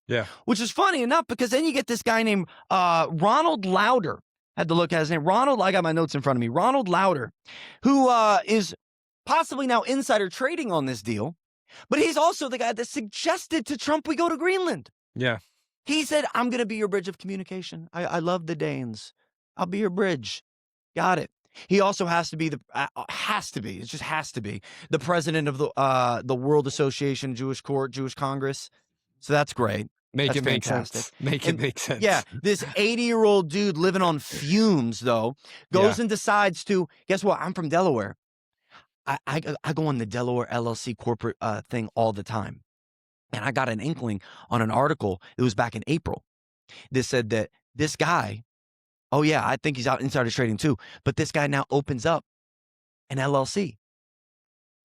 Yeah. Which is funny enough because then you get this guy named Ronald Lauder. Had to look at his name. I got my notes in front of me. Ronald Lauder, who is possibly now insider trading on this deal. But he's also the guy that suggested to Trump we go to Greenland. Yeah. He said, I'm going to be your bridge of communication. I love the Danes. I'll be your bridge. Got it. He also has to be it just has to be the president of the World Association, Jewish Court, Jewish Congress. So that's great. Make That's it make fantastic. sense. Make it make sense. Yeah, this 80-year-old dude living on fumes, though, goes and decides to, guess what? I'm from Delaware. I go on the Delaware LLC corporate thing all the time. And I got an inkling on an article. It was back in April. This said that this guy, oh yeah, I think he's out insider trading too. But this guy now opens up an LLC,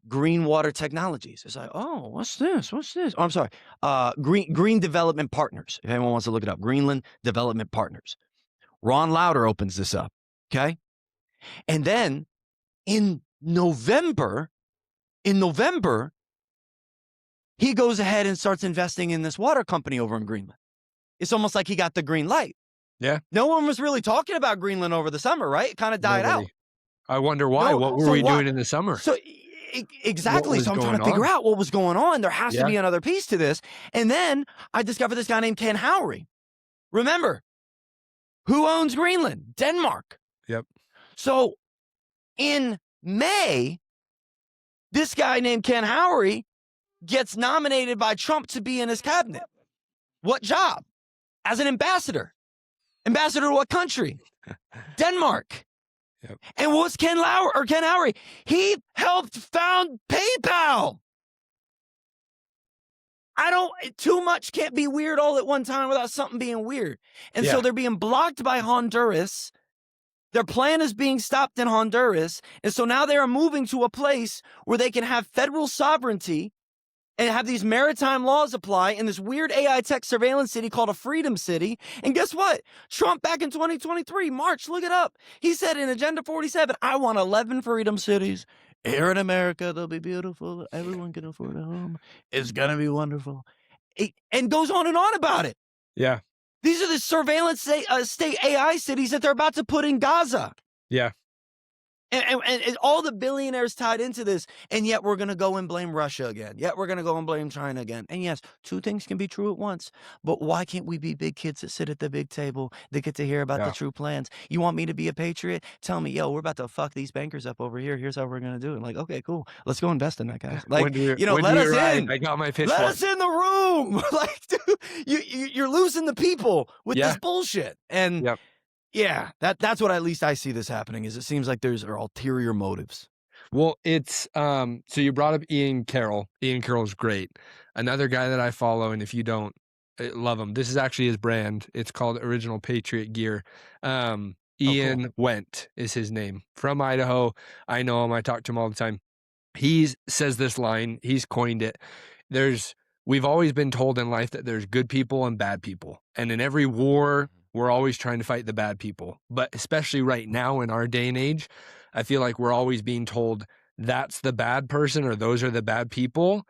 Green Water Technologies. It's like, oh, what's this? What's this? Oh, I'm sorry. Green Development Partners. If anyone wants to look it up, Greenland Development Partners. Ron Lauder opens this up. Okay. And then in November, he goes ahead and starts investing in this water company over in Greenland. It's almost like he got the green light. Yeah. No one was really talking about Greenland over the summer, right? It kind of died out. I wonder why. What were we doing in the summer? So exactly. So I'm trying to figure out what was going on. There has to be another piece to this. And then I discovered this guy named Ken Howry. Remember, who owns Greenland? Denmark. Yep. So in May, this guy named Ken Howry gets nominated by Trump to be in his cabinet. What job? As an ambassador. Ambassador to what country? Denmark. Yep. And what's Ken Howry? He helped found PayPal. Too much can't be weird all at one time without something being weird. And so they're being blocked by Honduras. Their plan is being stopped in Honduras. And so now they are moving to a place where they can have federal sovereignty and have these maritime laws apply in this weird AI tech surveillance city called a freedom city. And guess what? Trump back in 2023, March, look it up. He said in Agenda 47, I want 11 freedom cities. Here in America, they'll be beautiful. Everyone can afford a home. It's going to be wonderful. And goes on and on about it. Yeah. These are the surveillance state AI cities that they're about to put in Gaza. Yeah. And all the billionaires tied into this, and yet we're going to go and blame Russia again. Yet we're going to go and blame China again. And yes, two things can be true at once, but why can't we be big kids that sit at the big table that get to hear about the true plans? You want me to be a patriot? Tell me, yo, we're about to fuck these bankers up over here. Here's how we're going to do it. I'm like, okay, cool. Let's go invest in that, guys. Like, let us in. I got my pitch. Let us in the room. Like, dude, you're losing the people with this bullshit. And yeah, that's what at least I see this happening. Is it seems like there's ulterior motives. Well, it's so you brought up Ian Carroll. Ian Carroll's great. Another guy that I follow, and if you don't, love him. This is actually his brand. It's called Original Patriot Gear. Ian Wendt is his name, from Idaho. I know him. I talk to him all the time. He says this line. He's coined it. We've always been told in life that there's good people and bad people, and in every war, we're always trying to fight the bad people. But especially right now in our day and age, I feel like we're always being told that's the bad person or those are the bad people.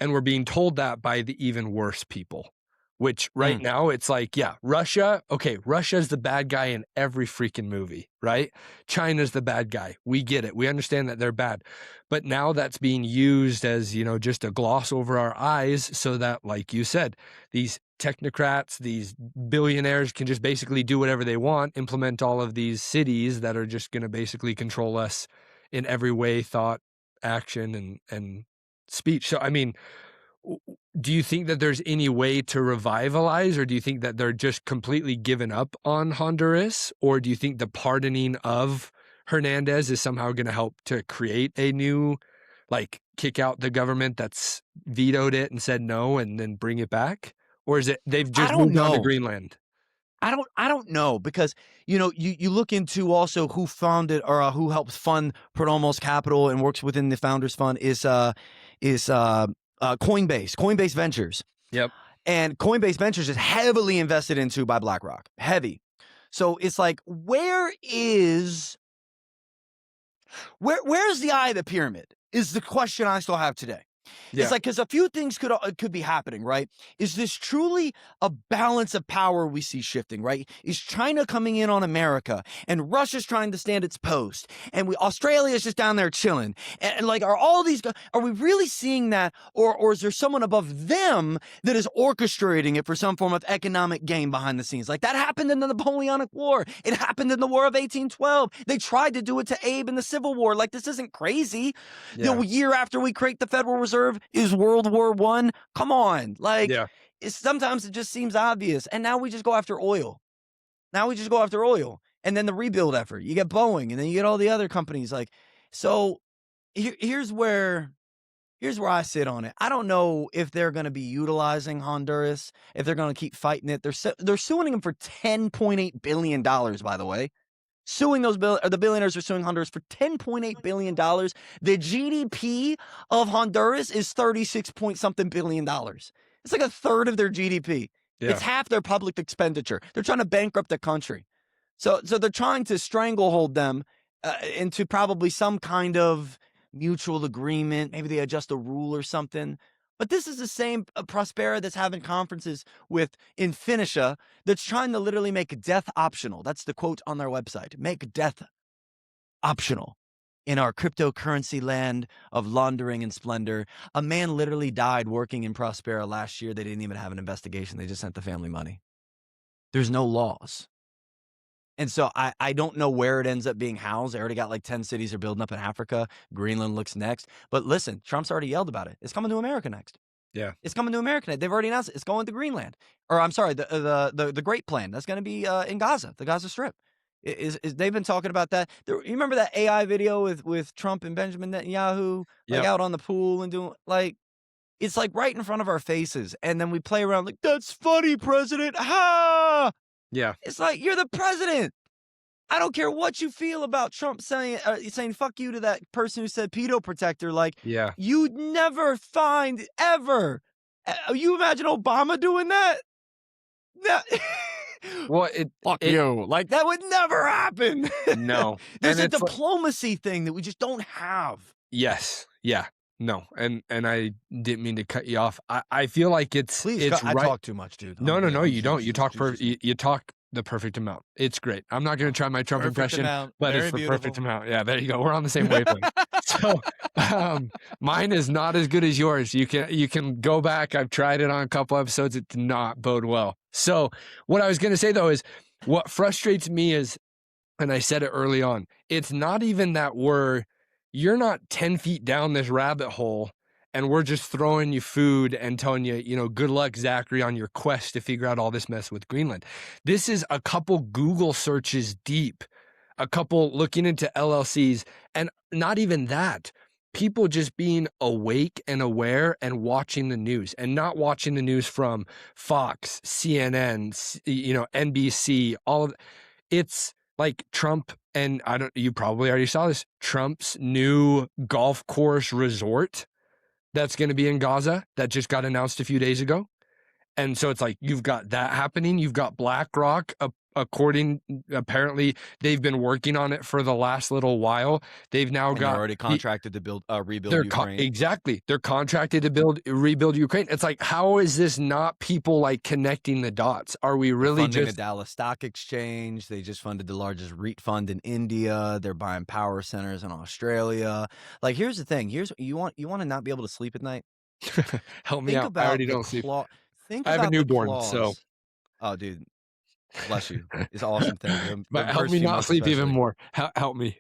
And we're being told that by the even worse people, which right now it's like, Russia. Okay, Russia's the bad guy in every freaking movie, right? China's the bad guy. We get it. We understand that they're bad. But now that's being used as, just a gloss over our eyes so that, like you said, these technocrats, these billionaires can just basically do whatever they want, implement all of these cities that are just going to basically control us in every way, thought, action, and speech. So, I mean, Do you think that there's any way to revitalize, or do you think that they're just completely given up on Honduras? Or do you think the pardoning of Hernandez is somehow going to help to create a new, like, kick out the government that's vetoed it and said no and then bring it back? Or is it they've I just don't moved on to know. Greenland? I don't know because you look into also who founded or who helps fund Perdomo's Capital and works within the Founders Fund is Coinbase Ventures, Yep. and Coinbase Ventures is heavily invested into by BlackRock, heavy. So it's like where's the eye of the pyramid is the question I still have today. Yeah. It's like, because a few things could be happening, right? Is this truly a balance of power we see shifting, right? Is China coming in on America and Russia's trying to stand its post and Australia's just down there chilling? And like, are we really seeing that? Or is there someone above them that is orchestrating it for some form of economic gain behind the scenes? Like that happened in the Napoleonic War. It happened in the War of 1812. They tried to do it to Abe in the Civil War. Like, this isn't crazy. Yeah. The year after we create the Federal Reserve is World War I. Come on. Like, Yeah. sometimes it just seems obvious. And now we just go after oil. And then the rebuild effort. You get Boeing, and then you get all the other companies. Like, so here's where I sit on it. I don't know if they're going to be utilizing Honduras, if they're going to keep fighting it. They're suing them for $10.8 billion, by the way. The billionaires are suing Honduras for $10.8 billion. The GDP of Honduras is 36 point something billion dollars. It's like a third of their GDP. Yeah. It's half their public expenditure. They're trying to bankrupt the country. So they're trying to stranglehold them into probably some kind of mutual agreement. Maybe they adjust a rule or something. But this is the same Prospera that's having conferences with Infinisha that's trying to literally make death optional. That's the quote on their website. Make death optional. In our cryptocurrency land of laundering and splendor, a man literally died working in Prospera last year. They didn't even have an investigation. They just sent the family money. There's no laws. And so I don't know where it ends up being housed. They already got like 10 cities are building up in Africa. Greenland looks next. But listen, Trump's already yelled about it. It's coming to America next. Yeah. It's coming to America next. They've already announced it. It's going to Greenland. Or I'm sorry, the Great Plan. That's going to be in Gaza, the Gaza Strip. They've been talking about that. You remember that AI video with Trump and Benjamin Netanyahu, like Yep. out on the pool and doing like, it's like right in front of our faces. And then we play around like, that's funny, President. Ha! Yeah. It's like, you're the president. I don't care what you feel about Trump saying fuck you to that person who said pedo protector. Like, Yeah. you'd never find ever. You imagine Obama doing that? No. Well, Fuck you. Like, that would never happen. No. There's And a it's like- diplomacy thing that we just don't have. Yes. Yeah. No. And I didn't mean to cut you off. I feel like it's I right. talk too much, dude. No, you don't. You talk you talk the perfect amount. It's great. I'm not going to try my Trump impression, but it's the perfect amount. Yeah, there you go. We're on the same wavelength. So mine is not as good as yours. You can go back. I've tried it on a couple episodes. It did not bode well. So what I was going to say though is what frustrates me is, and I said it early on, it's not even that you're not 10 feet down this rabbit hole and we're just throwing you food and telling you, good luck, Zachary, on your quest to figure out all this mess with Greenland. This is a couple Google searches deep, a couple looking into LLCs, and not even that. People just being awake and aware and watching the news, and not watching the news from Fox, CNN, NBC, all of it's like Trump, and you probably already saw this, Trump's new golf course resort that's going to be in Gaza that just got announced a few days ago. And so it's like, you've got that happening. You've got BlackRock, apparently they've been working on it for the last little while. They've now They're already contracted to rebuild Ukraine. Exactly. They're contracted to rebuild Ukraine. It's like, how is this not people like connecting the dots? Are we really funding just the Dallas Stock Exchange? They just funded the largest REIT fund in India. They're buying power centers in Australia. Like, here's the thing. You want to not be able to sleep at night? help me out? I already don't sleep. I have a newborn, so. Oh, dude. Bless you. It's an awesome thing. But help me not sleep even more. Help me.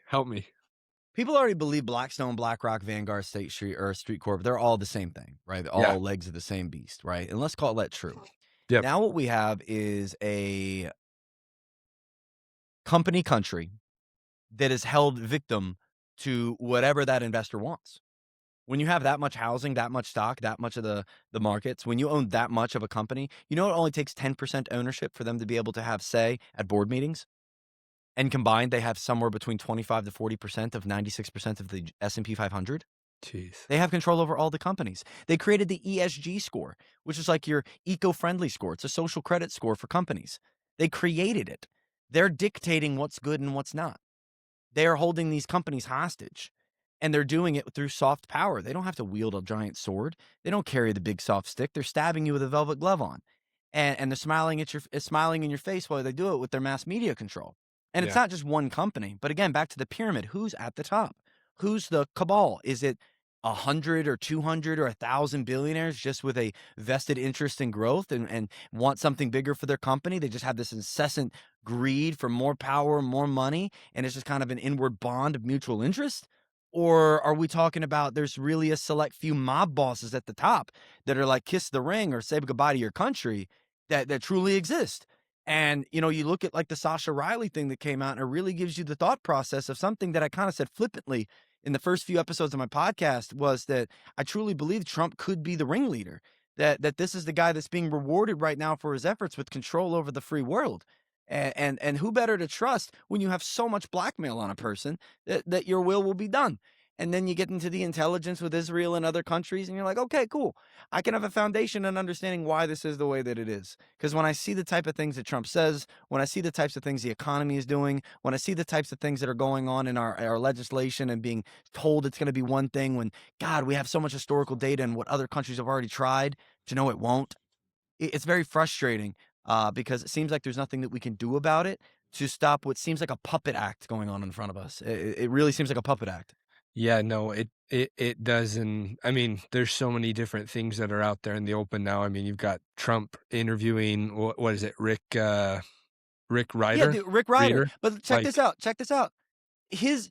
People already believe Blackstone, BlackRock, Vanguard, State Street, or Street Corp. They're all the same thing, right? They're Yeah. all legs of the same beast, right? And let's call that true. Yep. Now what we have is a country that is held victim to whatever that investor wants. When you have that much housing, that much stock, that much of the markets, when you own that much of a company, you know it only takes 10% ownership for them to be able to have say at board meetings? And combined, they have somewhere between 25 to 40% of 96% of the S&P 500. Jeez. They have control over all the companies. They created the ESG score, which is like your eco-friendly score. It's a social credit score for companies. They created it. They're dictating what's good and what's not. They are holding these companies hostage, and they're doing it through soft power. They don't have to wield a giant sword. They don't carry the big soft stick. They're stabbing you with a velvet glove on, and they're smiling in your face while they do it with their mass media control. And it's not just one company, but again, back to the pyramid. Who's at the top? Who's the cabal? Is it 100 or 200 or 1,000 billionaires just with a vested interest in growth and want something bigger for their company? They just have this incessant greed for more power, more money, and it's just kind of an inward bond of mutual interest? Or are we talking about there's really a select few mob bosses at the top that are like kiss the ring or say goodbye to your country that truly exist? And, you know, you look at like the Sasha Riley thing that came out, and it really gives you the thought process of something that I kind of said flippantly in the first few episodes of my podcast, was that I truly believe Trump could be the ringleader, that this is the guy that's being rewarded right now for his efforts with control over the free world. And who better to trust when you have so much blackmail on a person that your will be done? And then you get into the intelligence with Israel and other countries, and you're like, okay, cool. I can have a foundation in understanding why this is the way that it is. Because when I see the type of things that Trump says, when I see the types of things the economy is doing, when I see the types of things that are going on in our legislation and being told it's going to be one thing, when, God, we have so much historical data and what other countries have already tried to know it won't. It's very frustrating because it seems like there's nothing that we can do about it to stop what seems like a puppet act going on in front of us. It really seems like a puppet act. Yeah, no, it does. And I mean, there's so many different things that are out there in the open now. I mean, you've got Trump interviewing, what is it, Rick Yeah, Ryder? dude, Rick Ryder. Reader? But check Like, this out. Check this out. His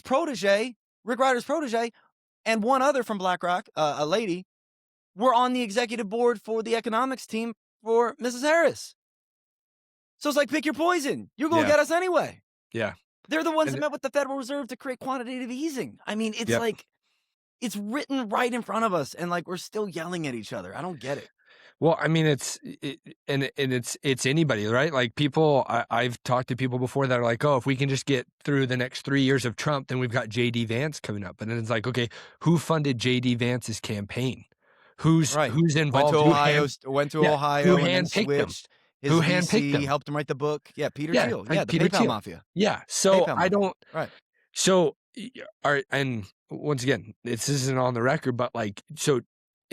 protege, Rick Ryder's protege, and one other from BlackRock, a lady, were on the executive board for the economics team for Mrs. Harris. So it's like, pick your poison. You're going to Yeah. get us anyway. yeah. They're the ones And that met with the Federal Reserve to create quantitative easing. I mean, it's Yep. like, it's written right in front of us, and like we're still yelling at each other. I don't get it. Well, I mean, it's anybody, right? Like people, I've talked to people before that are like, oh, if we can just get through the next 3 years of Trump, then we've got JD Vance coming up. And then it's like, okay, who funded JD Vance's campaign? Who's Right. involved? Went to Yeah, Ohio who and then handpicked him? switched. His Who handpicked VC him? helped him write the book. Yeah, Peter Yeah, Thiel. like Yeah, the Peter PayPal Thiel. Mafia. Yeah. So PayPal I don't. Mafia. Right. So, all right, and once again, this isn't on the record, but like, so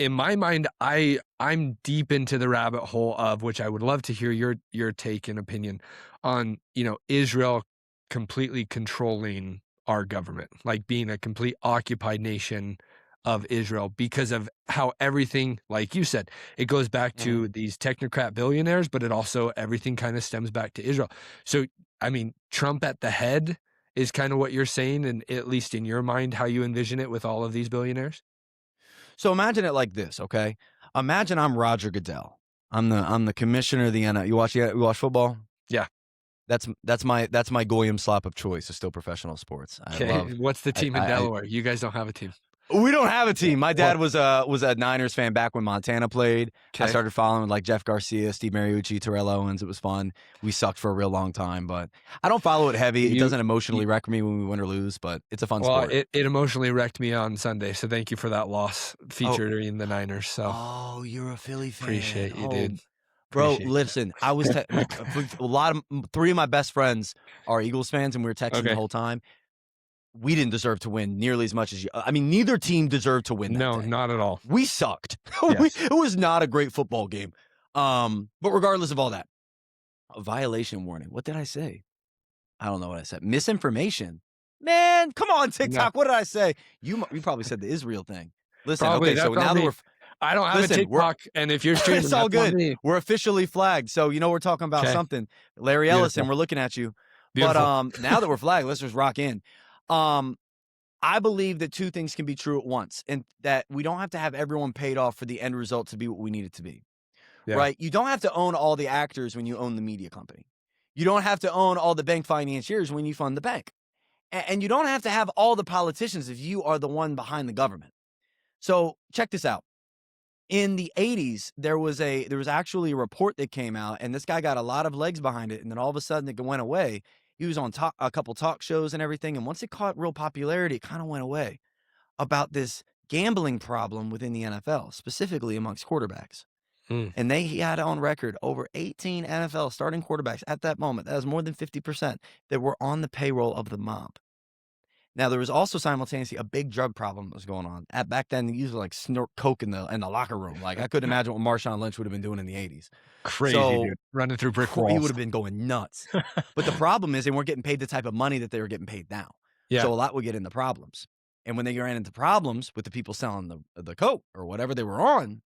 in my mind, I'm deep into the rabbit hole of which I would love to hear your take and opinion on, you know, Israel completely controlling our government, like being a complete occupied nation of Israel because of how everything, like you said, it goes back to these technocrat billionaires, but it also, everything kind of stems back to Israel. So, I mean, Trump at the head is kind of what you're saying, and at least in your mind, how you envision it with all of these billionaires? So imagine it like this, okay? Imagine I'm Roger Goodell. I'm the commissioner of the NFL. You watch football? Yeah. That's my goyim slap of choice. Is still professional sports. Okay. What's the team in Delaware? You guys don't have a team. We don't have a team. My dad was a Niners fan back when Montana played. I started following with like Jeff Garcia, Steve Mariucci, Terrell Owens. It was fun. We sucked for a real long time, but I don't follow it heavy. It doesn't emotionally wreck me when we win or lose, but it's a fun sport. It emotionally wrecked me on Sunday, so thank you for that loss featuring the Niners. So, you're a Philly fan. Appreciate you, dude. Bro, listen, I was three of my best friends are Eagles fans, and we were texting the whole time. We didn't deserve to win nearly as much as you. I mean, neither team deserved to win. No, day. not at all. We sucked. Yes. It was not a great football game. But regardless of all that, a violation warning. What did I say? I don't know what I said. Misinformation. Man, come on, TikTok. No. What did I say? You probably said the Israel thing. Listen, probably, okay, so now that I don't have a TikTok, and if you're streaming, it's all good. We're officially flagged, so you know we're talking about something. Larry Ellison, we're looking at you. Beautiful. But now that we're flagged, let's just rock in. I believe that two things can be true at once, and that we don't have to have everyone paid off for the end result to be what we need it to be, Yeah. right? You don't have to own all the actors when you own the media company. You don't have to own all the bank financiers when you fund the bank. And you don't have to have all the politicians if you are the one behind the government. So check this out. In the 80s, there was actually a report that came out, and this guy got a lot of legs behind it, and then all of a sudden it went away. He was on a couple talk shows and everything, and once it caught real popularity, it kind of went away about this gambling problem within the NFL, specifically amongst quarterbacks. Mm. And he had on record over 18 NFL starting quarterbacks at that moment. That was more than 50% that were on the payroll of the mob. Now, there was also simultaneously a big drug problem that was going on. At back then, they used to like snort coke in the locker room. Like I couldn't imagine what Marshawn Lynch would have been doing in the 80s. Crazy, So dude. Running through brick he walls. would have been going nuts. But the problem is they weren't getting paid the type of money that they were getting paid now. Yeah. So a lot would get into problems. And when they ran into problems with the people selling the coke or whatever they were on,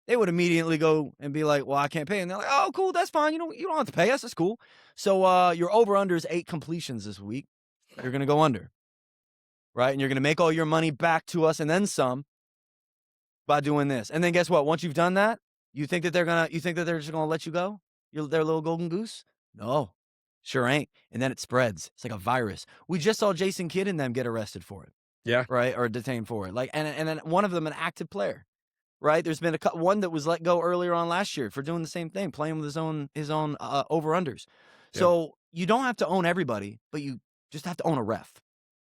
they would immediately go and be like, "Well, I can't pay." And they're like, "Oh, cool, that's fine. You don't have to pay us. That's cool." So your over under is 8 completions this week. You're gonna go under. Right? And you're going to make all your money back to us and then some by doing this. And then guess what? Once you've done that, you think that they're just going to let you go? You're their little golden goose? No. Sure ain't. And then it spreads. It's like a virus. We just saw Jason Kidd and them get arrested for it, Yeah. right? Or detained for it. Like and then one of them an active player. Right? There's been one that was let go earlier on last year for doing the same thing, playing with his own over unders. So you don't have to own everybody, but you just have to own a ref.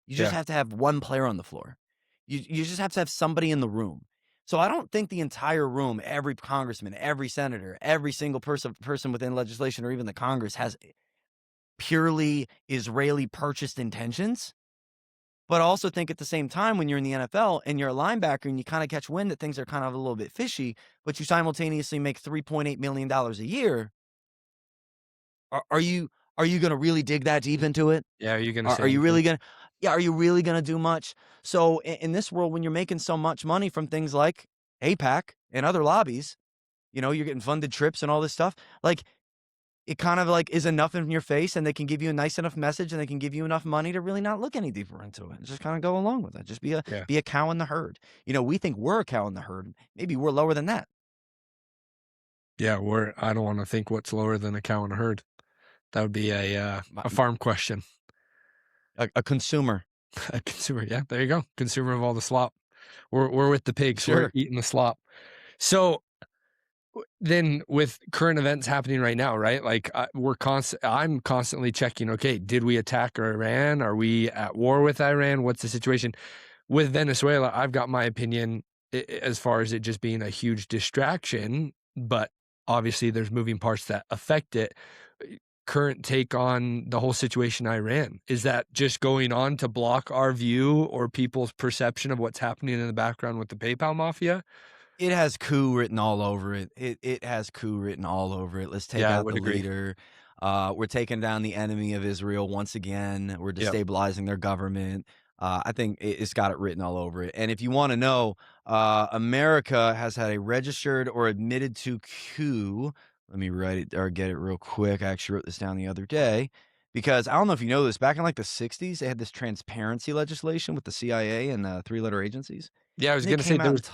You just have to have one player on the floor. You just have to have somebody in the room. So I don't think the entire room, every congressman, every senator, every single person within legislation or even the Congress has purely Israeli purchased intentions. But I also think at the same time, when you're in the NFL and you're a linebacker and you kind of catch wind that things are kind of a little bit fishy, but you simultaneously make $3.8 million a year, are you going to really dig that deep into it? Yeah. Are you going to say Are you anything? really gonna? Yeah, are you really gonna do much? So in this world, when you're making so much money from things like APAC and other lobbies, you're getting funded trips and all this stuff. Like it kind of like is enough in your face, and they can give you a nice enough message, and they can give you enough money to really not look any deeper into it. Just kind of go along with it. Just be a cow in the herd. We think we're a cow in the herd. Maybe we're lower than that. Yeah. I don't want to think what's lower than a cow in a herd. That would be a farm question. A consumer. A consumer. Yeah. There you go. Consumer of all the slop. We're with the pigs. Sure. We're eating the slop. So then with current events happening right now, right? Like I'm constantly checking, okay, did we attack Iran? Are we at war with Iran? What's the situation with Venezuela? I've got my opinion as far as it just being a huge distraction, but obviously there's moving parts that affect it. Current take on the whole situation in Iran, is that just going on to block our view or people's perception of what's happening in the background with the PayPal mafia? It has coup written all over it. It has coup written all over it. Let's take Yeah, I out would the agree. leader. We're taking down the enemy of Israel once again. We're Yep. destabilizing their government. I think it's got it written all over it. And if you want to know, America has had a registered or admitted to coup. Let me write it or get it real quick. I actually wrote this down the other day because I don't know if you know this. Back in like the 60s, they had this transparency legislation with the CIA and 3-letter agencies. Yeah, I was And they going to say came out there was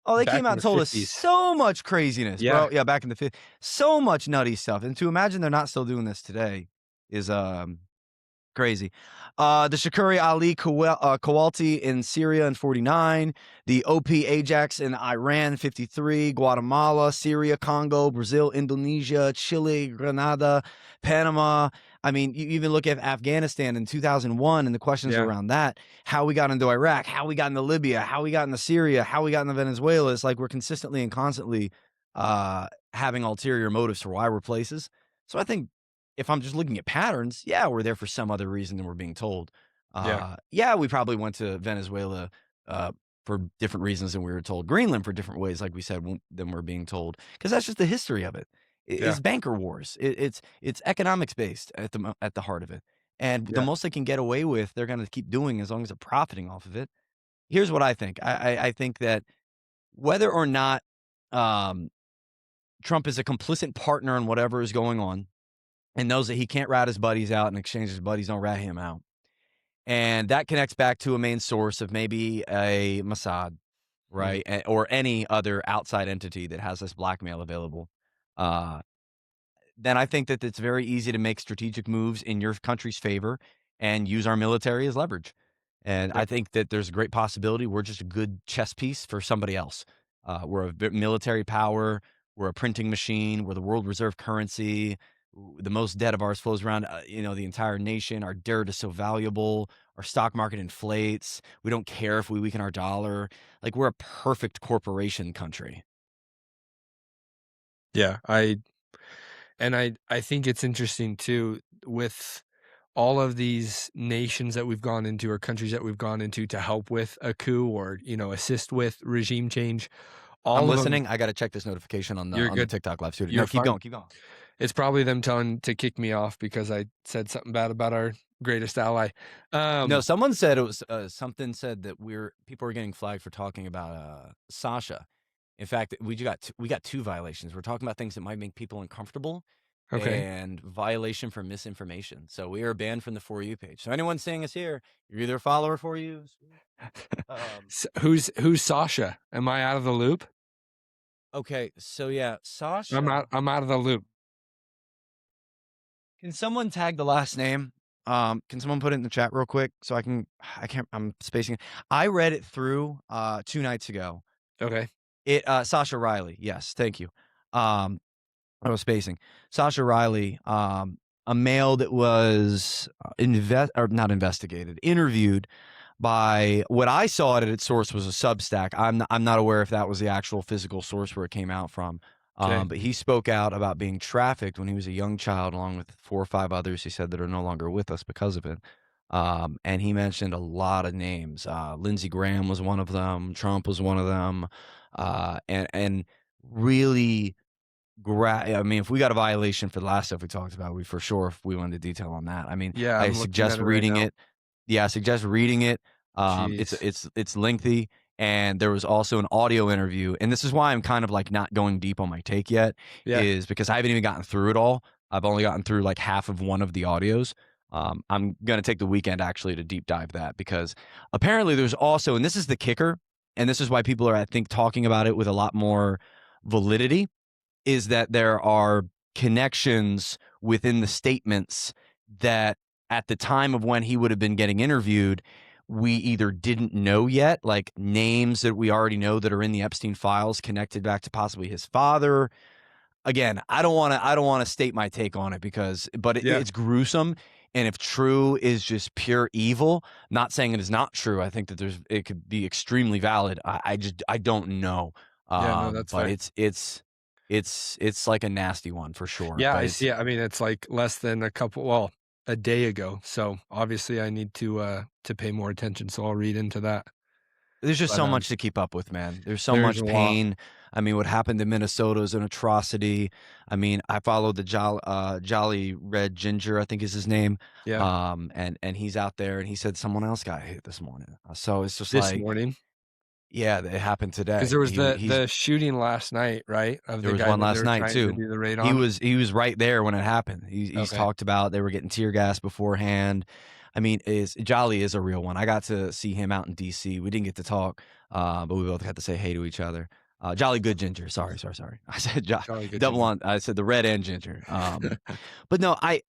and they back came in out the and told us 50s. so much craziness, Yeah. bro. Yeah, back in the 50s. So much nutty stuff. And to imagine they're not still doing this today is crazy. The Shakuri Ali Kowalty in Syria in 49, the OP Ajax in Iran 53, Guatemala, Syria, Congo, Brazil, Indonesia, Chile, Grenada, Panama. I mean, you even look at Afghanistan in 2001 and the questions Yeah. around that, how we got into Iraq, how we got into Libya, how we got into Syria, how we got into Venezuela. It's like we're consistently and constantly having ulterior motives for why we're places. So I think if I'm just looking at patterns, yeah, we're there for some other reason than we're being told. Yeah. We probably went to Venezuela for different reasons than we were told. Greenland for different ways, like we said, than we're being told, because that's just the history of it. Yeah. It's banker wars. It's economics based at the heart of it, and the Yeah. most they can get away with, they're going to keep doing as long as they're profiting off of it. Here's what I think. I think that whether or not Trump is a complicit partner in whatever is going on, and knows that he can't rat his buddies out in exchange his buddies don't rat him out. And that connects back to a main source of maybe a Mossad, Mhm. right? Or any other outside entity that has this blackmail available. Uh, then I think that it's very easy to make strategic moves in your country's favor and use our military as leverage. And I Yep. think that there's a great possibility we're just a good chess piece for somebody else. We're a military power. We're a printing machine. We're the world reserve currency. The most debt of ours flows around, the entire nation. Our dirt is so valuable. Our stock market inflates. We don't care if we weaken our dollar. Like we're a perfect corporation country. Yeah. I think it's interesting too with all of these nations that we've gone into or countries that we've gone into to help with a coup or, assist with regime change. I'm All of them. listening. I got to check this notification on the You're good. TikTok live studio. You're No, keep fine. going. Keep going. It's probably them telling to kick me off because I said something bad about our greatest ally. No, Um, someone said it was something said that people are getting flagged for talking about Sasha. In fact, we got two violations. We're talking about things that might make people uncomfortable okay. and violation for misinformation. So we are banned from the For You page. So anyone seeing us here, you're either a follower For You. Who's Sasha? Am I out of the loop? Okay, so yeah, I'm out. Sasha. I'm out of the loop. Can someone tag the last name? Can someone put it in the chat real quick so I can't I'm spacing it. I read it through 2 nights ago. Okay. Sasha Riley. Yes, thank you. I was spacing. Sasha Riley, a male that was not investigated, interviewed by what I saw it at its source was a Substack. I'm not aware if that was the actual physical source where it came out from. Okay. But he spoke out about being trafficked when he was a young child, along with 4 or 5 others. He said that are no longer with us because of it. And he mentioned a lot of names. Lindsey Graham was one of them. Trump was one of them. And really I mean, if we got a violation for the last stuff we talked about, we for sure if we wanted detail on that. I mean, Yeah, I I'm looking suggest at it right reading now. it. Yeah, I suggest reading it. It's Jeez. it's lengthy, and there was also an audio interview, and this is why I'm kind of like not going deep on my take yet, Yeah. is because I haven't even gotten through it all. I've only gotten through like half of one of the audios. I'm gonna take the weekend actually to deep dive that because apparently there's also, and this is the kicker, and this is why people are I think talking about it with a lot more validity is that there are connections within the statements that at the time of when he would have been getting interviewed, we either didn't know yet, like names that we already know that are in the Epstein files connected back to possibly his father. Again, I don't want to state my take on it but Yeah. it's gruesome. And if true is just pure evil, not saying it is not true. I think that it could be extremely valid. I don't know. Yeah. No, that's But fine. it's like a nasty one for sure. Yeah, But I see it. I mean, it's like less than a day ago. So obviously I need to pay more attention. So I'll read into that. there's just But so much to keep up with, man. There's so there's much a lot. pain. I mean, what happened in Minnesota is an atrocity. I mean, I followed the Jolly Red Ginger, I think is his name. Yeah. And he's out there, and he said someone else got hit this morning. So it's just This like, morning. yeah, it happened Because there today. was He he's the shooting last night, right? Of There the was guy one that they last were night trying to too. do the raid on. He was right there when it happened. He's Okay. talked about they were getting tear gas beforehand. I mean, is Jolly is a real one. I got to see him out in DC. We didn't get to talk, but we both got to say hey to each other. Jolly Good Ginger. Sorry. I said Jolly good double ginger. on. I said the red and ginger. But no, I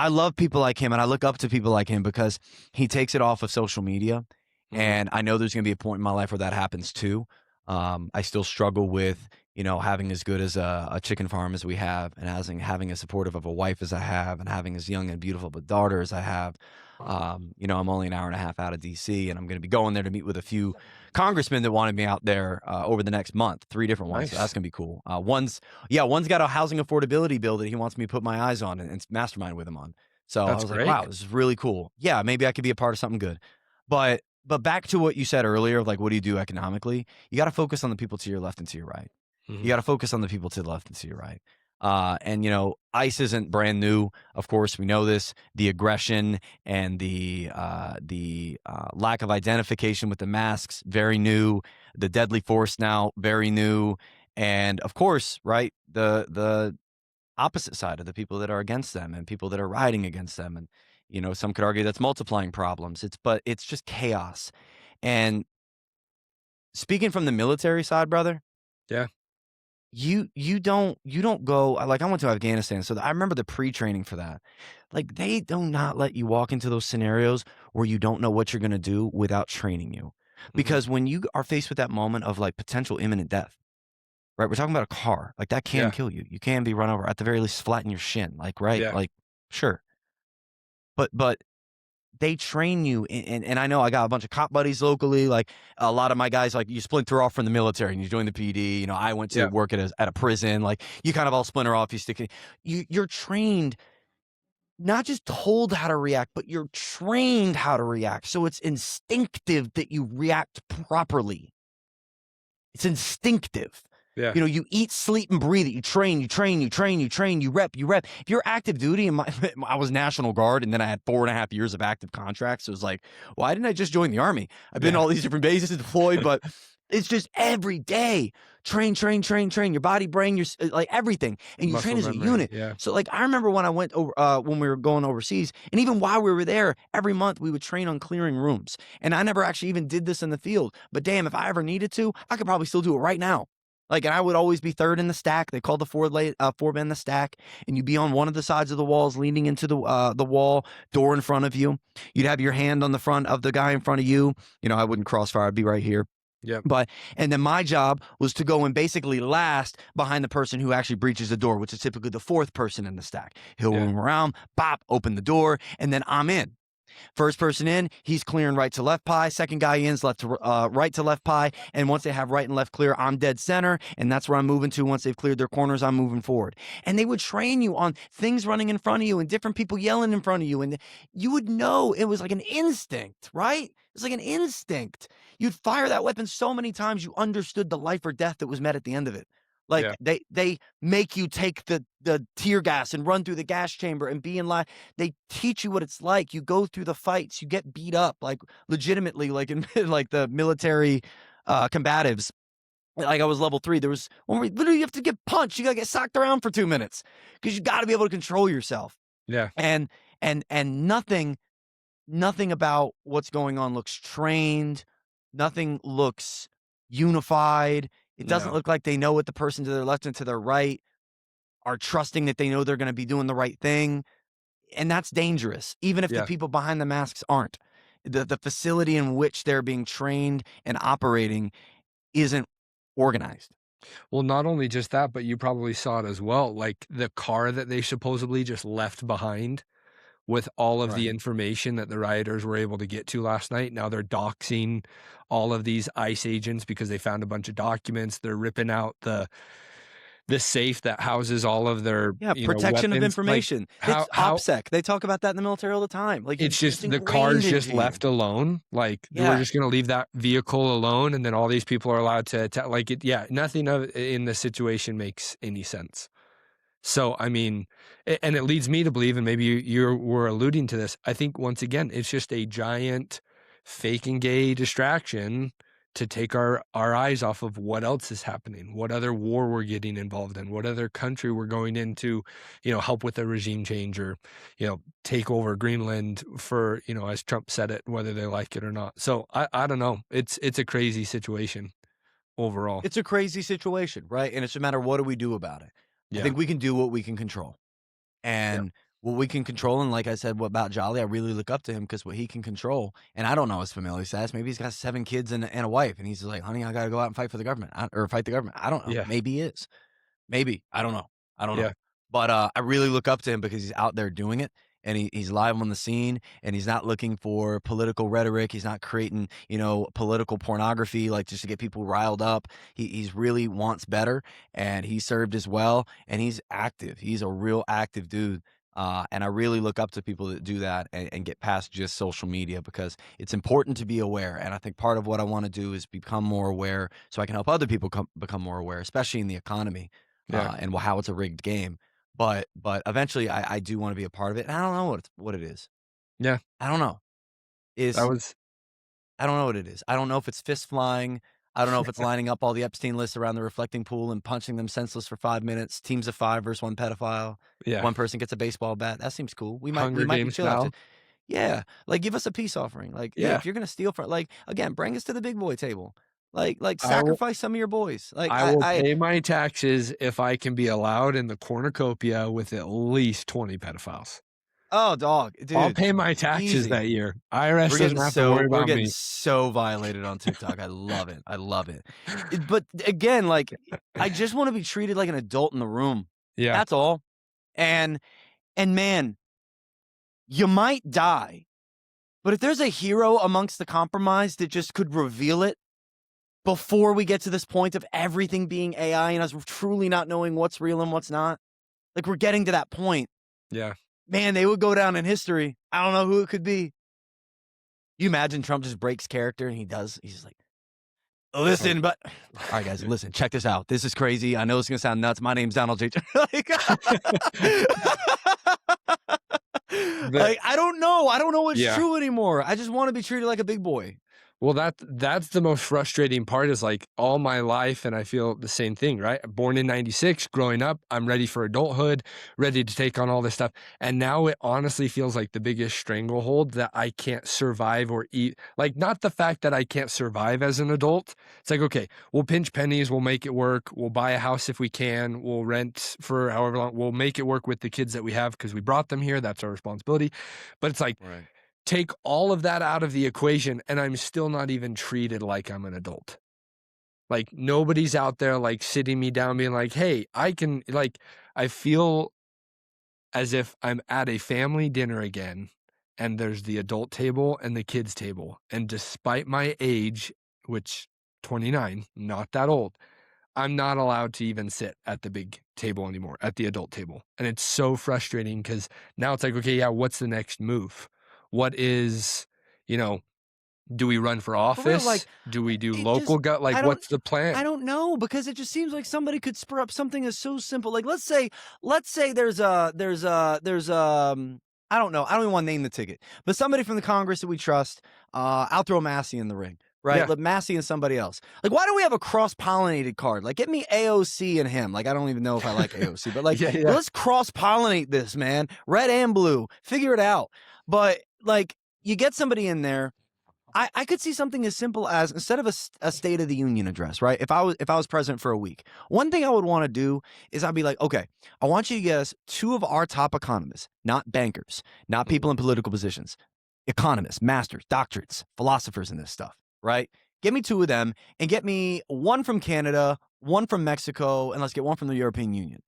love people like him, and I look up to people like him because he takes it off of social media. Mhm. And I know there's going to be a point in my life where that happens too. I still struggle with having as good as a chicken farm as we have, and having as supportive of a wife as I have, and having as young and beautiful of a daughter as I have. I'm only an hour and a half out of DC, and I'm going to be going there to meet with a few congressmen that wanted me out there over the next month, 3 different ones. So that's Nice. going to be cool. One's got a housing affordability bill that he wants me to put my eyes on and mastermind with him on. So I That's was like, great. wow, this is really cool. Yeah, maybe I could be a part of something good. But back to what you said earlier, of like, what do you do economically? You got to focus on the people to your left and to your right. You Mhm. got to focus on the people to the left and to your right. And ICE isn't brand new. Of course, we know this. The aggression and the lack of identification with the masks, very new. The deadly force now, very new. And of course, right, the opposite side of the people that are against them and people that are riding against them. And Some could argue that's multiplying problems. But it's just chaos. And speaking from the military side, brother, Yeah. you don't go like I went to Afghanistan, so I remember the pre-training for that. Like they do not let you walk into those scenarios where you don't know what you're going to do without training you. Hmm. Because when you are faced with that moment of like potential imminent death, right? We're talking about a car. Like that can Yeah. kill you. You can be run over, at the very least flatten your shin, like right? Yeah. Like sure. But they train you and I know I got a bunch of cop buddies locally. Like a lot of my guys, like you splinter off from the military and you join the PD. I went to Yeah. work at a prison. Like you kind of all splinter off. You're trained, not just told how to react, but you're trained how to react. So it's instinctive that you react properly. It's instinctive. Yeah. You eat, sleep, and breathe it. You train, you train, you train, you train, you rep, you rep. If you're active duty, and I was National Guard, and then I had 4.5 years of active contracts. So it was like, why didn't I just join the Army? I've been to Yeah. all these different bases deployed, but it's just every day. Train, train, train, train. Your body, brain, like everything, and you train Muscle as a memory. unit. Yeah. So like I remember when I went over, when we were going overseas, and even while we were there, every month we would train on clearing rooms. And I never actually even did this in the field, but damn, if I ever needed to, I could probably still do it right now. Like, and I would always be third in the stack. They called the four man the stack, and you'd be on one of the sides of the walls, leaning into the wall, door in front of you. You'd have your hand on the front of the guy in front of you. I wouldn't crossfire. I'd be right here. Yep. And then my job was to go and basically last behind the person who actually breaches the door, which is typically the fourth person in the stack. He'll Yeah. roam around, pop, open the door, and then I'm in. First person in, he's clearing right to left pie. Second guy in's right to left pie. And once they have right and left clear, I'm dead center. And that's where I'm moving to. Once they've cleared their corners, I'm moving forward. And they would train you on things running in front of you and different people yelling in front of you. And you would know it was like an instinct, right? It's like an instinct. You'd fire that weapon so many times you understood the life or death that was met at the end of it. Like Yeah. they make you take the tear gas and run through the gas chamber and be in line. They teach you what it's like. You go through the fights. You get beat up, like legitimately, like in like the military combatives. Like I was level 3. There was one where literally you have to get punched. You gotta get socked around for 2 minutes because you got to be able to control yourself. Yeah. And nothing about what's going on looks trained. Nothing looks unified. It doesn't No. look like they know what the person to their left and to their right are trusting that they know they're going to be doing the right thing. And that's dangerous, even if the Yeah. people behind the masks aren't. The facility in which they're being trained and operating isn't organized. Well, not only just that, but you probably saw it as well. Like the car that they supposedly just left behind with all of the Right. information that the rioters were able to get to last night. Now they're doxing all of these ICE agents because they found a bunch of documents. They're ripping out the safe that houses all of their, Yeah, protection of weapons. Like information. how It's how OPSEC. They talk about that in the military all the time. Like it's it's just the car's ingrained just into you. left alone. Like we're Yeah. just gonna leave that vehicle alone, and then all these people are allowed to like it. Yeah, nothing of in the situation makes any sense. So, I mean, and it leads me to believe, and maybe you were alluding to this. I think once again, it's just a giant fake and gay distraction to take our eyes off of what else is happening, what other war we're getting involved in, what other country we're going into, help with a regime change or, take over Greenland for, as Trump said it, whether they like it or not. So I don't know. It's a crazy situation overall. It's a crazy situation, right? And it's a matter of what do we do about it? I Yeah. think we can do what we can control. Yeah. And what we can control, and like I said, what about Jolly? I really look up to him because what he can control, and I don't know his familial status. Maybe he's got 7 kids and a wife, and he's just like, honey, I got to go out and fight for the government or fight the government. I don't know. Yeah. Maybe he is. Maybe. I don't know. I don't know. Yeah. But I really look up to him because he's out there doing it and he's live on the scene and he's not looking for political rhetoric. He's not creating, political pornography, like just to get people riled up. He's really wants better and he served as well. And he's active. He's a real active dude. And I really look up to people that do that and get past just social media because it's important to be aware. And I think part of what I want to do is become more aware so I can help other people become more aware, especially in the economy Yeah. and how it's a rigged game. But eventually, I do want to be a part of it. And I don't know what it is. Yeah. I don't know. That Is was I don't know what it is. I don't know if it's fist flying. I don't know if it's lining up all the Epstein lists around the reflecting pool and punching them senseless for 5 minutes. Teams of 5 versus one pedophile. yeah. One person gets a baseball bat. That seems cool. We Hunger might be Games chill after. style. Yeah, like, give us a peace offering. Like, Yeah. if you're gonna steal from like, again, bring us to the big boy table. Like, I will sacrifice some of your boys. Like, I will pay my taxes if I can be allowed in the cornucopia with at least 20 pedophiles. oh, dog, I'll dude, pay my taxes easy. that year. IRS doesn't have to worry We're about getting me. so violated on TikTok. I love it. I love it. But again, like, I just wanna be treated like an adult in the room. Yeah. That's all. And man, you might die, but if there's a hero amongst the compromise that just could reveal it before we get to this point of everything being AI and us truly not knowing what's real and what's not, like, we're getting to that point. Yeah. Man, they would go down in history. I don't know who it could be. You imagine Trump just breaks character and he does. He's just like, Oh, listen, but all right, guys, listen, check this out. This is crazy. I know it's gonna sound nuts. My name's Donald J. like, the I don't know. I don't know what's yeah. true anymore. I just want to be treated like a big boy. Well, that's the most frustrating part is like all my life, and I feel the same thing, right? Born in 96, growing up, I'm ready for adulthood, ready to take on all this stuff. And now it honestly feels like the biggest stranglehold that I can't survive or eat. Like, not the fact that I can't survive as an adult. It's like, okay, we'll pinch pennies, we'll make it work, we'll buy a house if we can, we'll rent for however long, we'll make it work with the kids that we have because we brought them here. That's our responsibility. But it's like, Right. take all of that out of the equation, and I'm still not even treated like I'm an adult. Like, nobody's out there, like, sitting me down being like, "Hey, I can," like, I feel as if I'm at a family dinner again, and there's the adult table and the kids table, and despite my age, which 29, not that old, I'm not allowed to even sit at the big table anymore, at the adult table. And it's so frustrating because now it's like, okay, yeah, what's the next move? What is, you know, do we run for For real, office? like, Do we do it just local gut? Like, I don't what's the I plan? don't know because it just seems like somebody could spur up something as so simple. Like, let's say there's I don't know. I don't even want to name the ticket, but somebody from the Congress that we trust, I'll throw Massey in the ring, right? Yeah. Let Massey and somebody else. Like, why don't we have a cross-pollinated card? Like, get me AOC and him. Like, I don't even know if I like AOC, but like, Yeah. Yeah. let's cross-pollinate this, man. Red and blue. Figure it out. But like, you get somebody in there. I could see something as simple as instead of a State of the Union address, right? If I was president for a week, one thing I would want to do is I'd be like, okay, I want you to get us two of our top economists, not bankers, not Mm. people in political positions, economists, masters, doctorates, philosophers in this stuff, right? Get me two of them and get me one from Canada, one from Mexico, and let's get one from the European Union.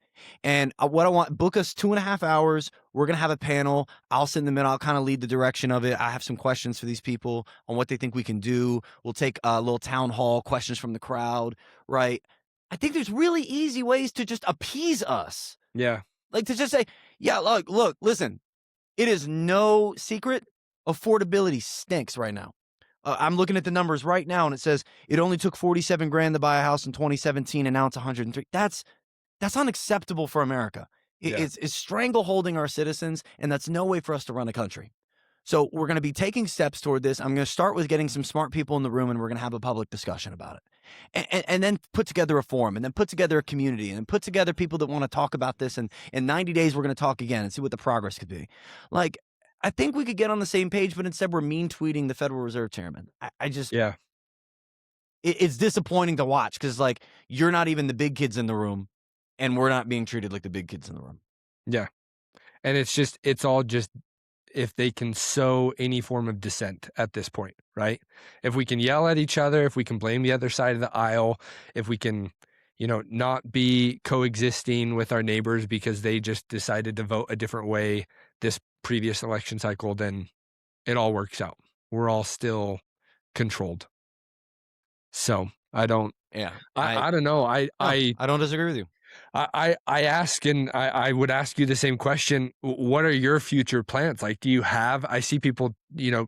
And what I want, book us 2.5 hours. We're going to have a panel. I'll send them in. I'll kind of lead the direction of it. I have some questions for these people on what they think we can do. We'll take a little town hall questions from the crowd, right? I think there's really easy ways to just appease us. Yeah. Like to just say, yeah, look, listen, it is no secret. Affordability stinks right now. I'm looking at the numbers right now and it says it only took 47 grand to buy a house in 2017 and now it's 103. That's unacceptable for America. Yeah. It's strangleholding our citizens, and that's no way for us to run a country. So we're going to be taking steps toward this. I'm going to start with getting some smart people in the room, and we're going to have a public discussion about it, and then put together a forum, and then put together a community, and then put together people that want to talk about this. And in 90 days, we're going to talk again and see what the progress could be. Like, I think we could get on the same page, but instead we're mean tweeting the Federal Reserve Chairman. I just Yeah. it's disappointing to watch because like you're not even the big kids in the room, and we're not being treated like the big kids in the room. Yeah. And it's all just if they can sow any form of dissent at this point, right? If we can yell at each other, if we can blame the other side of the aisle, if we can, not be coexisting with our neighbors because they just decided to vote a different way this previous election cycle, then it all works out. We're all still controlled. So Yeah, I don't know. no, I don't disagree with you. I ask, and I would ask you the same question. What are your future plans? Like, do you have, I see people,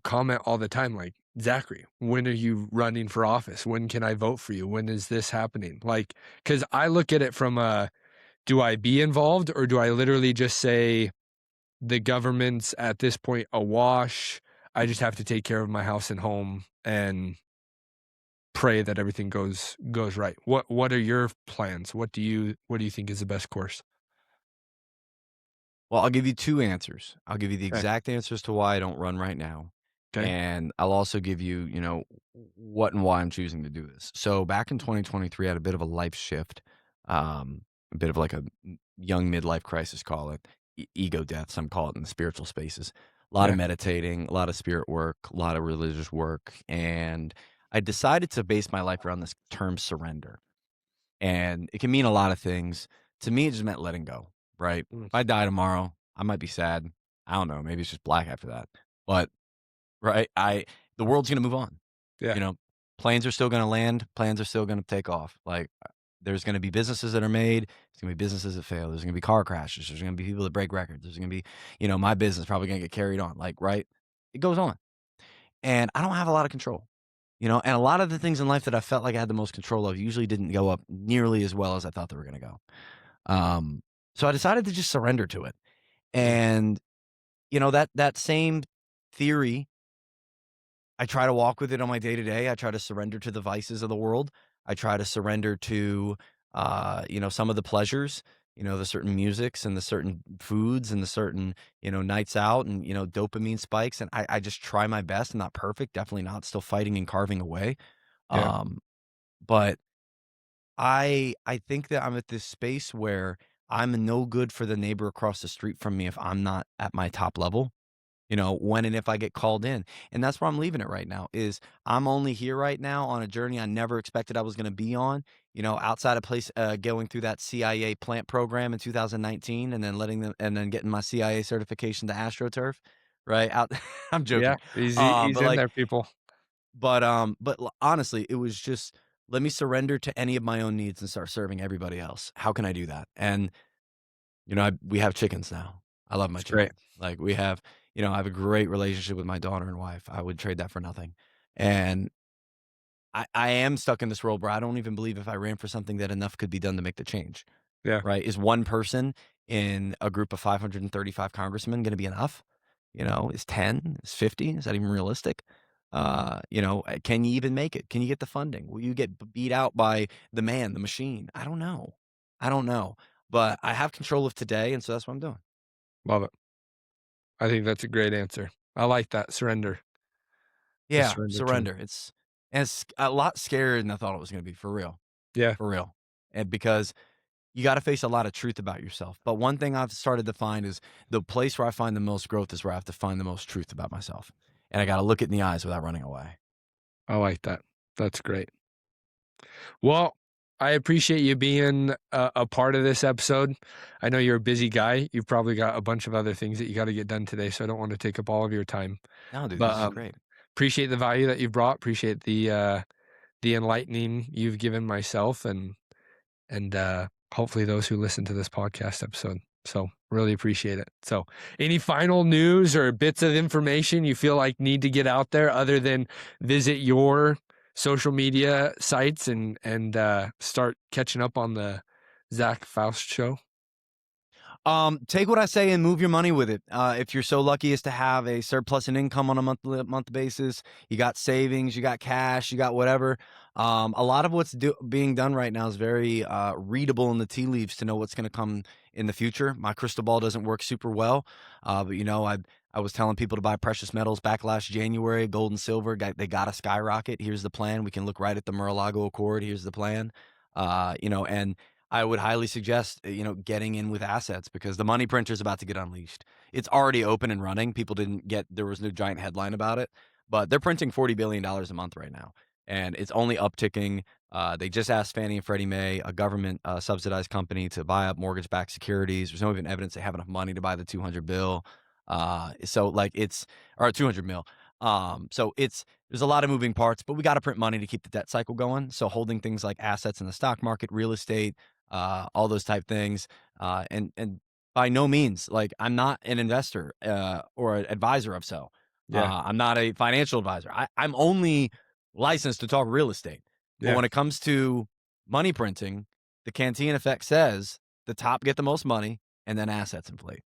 comment all the time, like, Zachary, when are you running for office? When can I vote for you? When is this happening? Like, cause I look at it from do I be involved or do I literally just say the government's at this point awash? I just have to take care of my house and home and pray that everything goes right. What are your plans? What do you think is the best course? Well, I'll give you 2 answers. I'll give you the Okay. exact answers to why I don't run right now, Okay. and I'll also give you, what and why I'm choosing to do this. So, back in 2023, I had a bit of a life shift, a bit of like a young midlife crisis, call it, ego death, some call it in the spiritual spaces. A lot of Yeah. meditating, a lot of spirit work, a lot of religious work, and I decided to base my life around this term surrender. And it can mean a lot of things. To me, it just meant letting go, right? Mm. If I die tomorrow, I might be sad. I don't know. Maybe it's just black after that. But right, the world's gonna move on. Yeah. You know, planes are still gonna land. Planes are still gonna take off. Like there's gonna be businesses that are made. There's gonna be businesses that fail. There's gonna be car crashes. There's gonna be people that break records. There's gonna be, my business probably gonna get carried on. Like right, it goes on, and I don't have a lot of control. And a lot of the things in life that I felt like I had the most control of usually didn't go up nearly as well as I thought they were gonna go. Um, so I decided to just surrender to it. Mm. And, that same theory, I try to walk with it on my day to day. I try to surrender to the vices of the world. I try to surrender to, some of the pleasures, the certain musics and the certain foods and the certain, nights out and, dopamine spikes. And I just try my best. I'm not perfect, definitely not, still fighting and carving away. Yeah. Um, but I think that I'm at this space where I'm no good for the neighbor across the street from me if I'm not at my top level, when and if I get called in. And that's where I'm leaving it right now is I'm only here right now on a journey I never expected I was going to be on, outside of place going through that CIA plant program in 2019 and then letting them and then getting my CIA certification to AstroTurf, right? Out I'm Yeah. joking. He's But in like there, people. honestly, it was just let me surrender to any of my own needs and start serving everybody else. How can I do that? And we have chickens now. I love my It's great. chickens. Like we have, I have a great relationship with my daughter and wife. I would trade that for nothing. And I am stuck in this role where I don't even believe if I ran for something that enough could be done to make the change. Yeah. Right? Is one person in a group of 535 congressmen going to be enough? Is 10, is 50? Is that even realistic? Can you even make it? Can you get the funding? Will you get beat out by the man, the machine? I don't know. I don't know. But I have control of today, and so that's what I'm doing. Love it. I think that's a great answer. I like that surrender. The Yeah, surrender to him. surrender. It's a lot scarier than I thought it was going to be, Yeah. for real. And because you gotta face a lot of truth about yourself. But one thing I've started to find is the place where I find the most growth is where I have to find the most truth about myself. And I gotta look it in the eyes without running away. I like that. That's great. Well, I appreciate you being a part of this episode. I know you're a busy guy. You've probably got a bunch of other things that you got to get done today, so I don't want to take up all of your time. No, dude, But this is great. appreciate the value that you've brought. Appreciate the enlightening you've given myself and hopefully those who listen to this podcast episode. So really appreciate it. So any final news or bits of information you feel like need to get out there other than visit your social media sites and start catching up on the Zach Foust show? Take what I say and move your money with it. If you're so lucky as to have a surplus in income on a month basis, you got savings, you got cash, you got whatever. A lot of what's being done right now is very readable in the tea leaves to know what's going to come in the future. My crystal ball doesn't work super well, but I was telling people to buy precious metals back last January. Gold and silver, they got to skyrocket. Here's the plan. We can look right at the Mar-a-Lago Accord. Here's the plan. And I would highly suggest, getting in with assets because the money printer is about to get unleashed. It's already open and running. People didn't get there was no giant headline about it, but they're printing $40 billion a month right now, and it's only upticking. They just asked Fannie and Freddie Mae, a government subsidized company, to buy up mortgage-backed securities. There's no even evidence they have enough money to buy the 200 bill. So like it's or 200 mil. So there's a lot of moving parts, but we got to print money to keep the debt cycle going. So holding things like assets in the stock market, real estate, all those type things. And by no means, like I'm not an investor or an advisor of so. Yeah. I'm not a financial advisor. I'm only licensed to talk real estate. But Yeah. when it comes to money printing, the Canteen effect says the top get the most money and then assets inflate.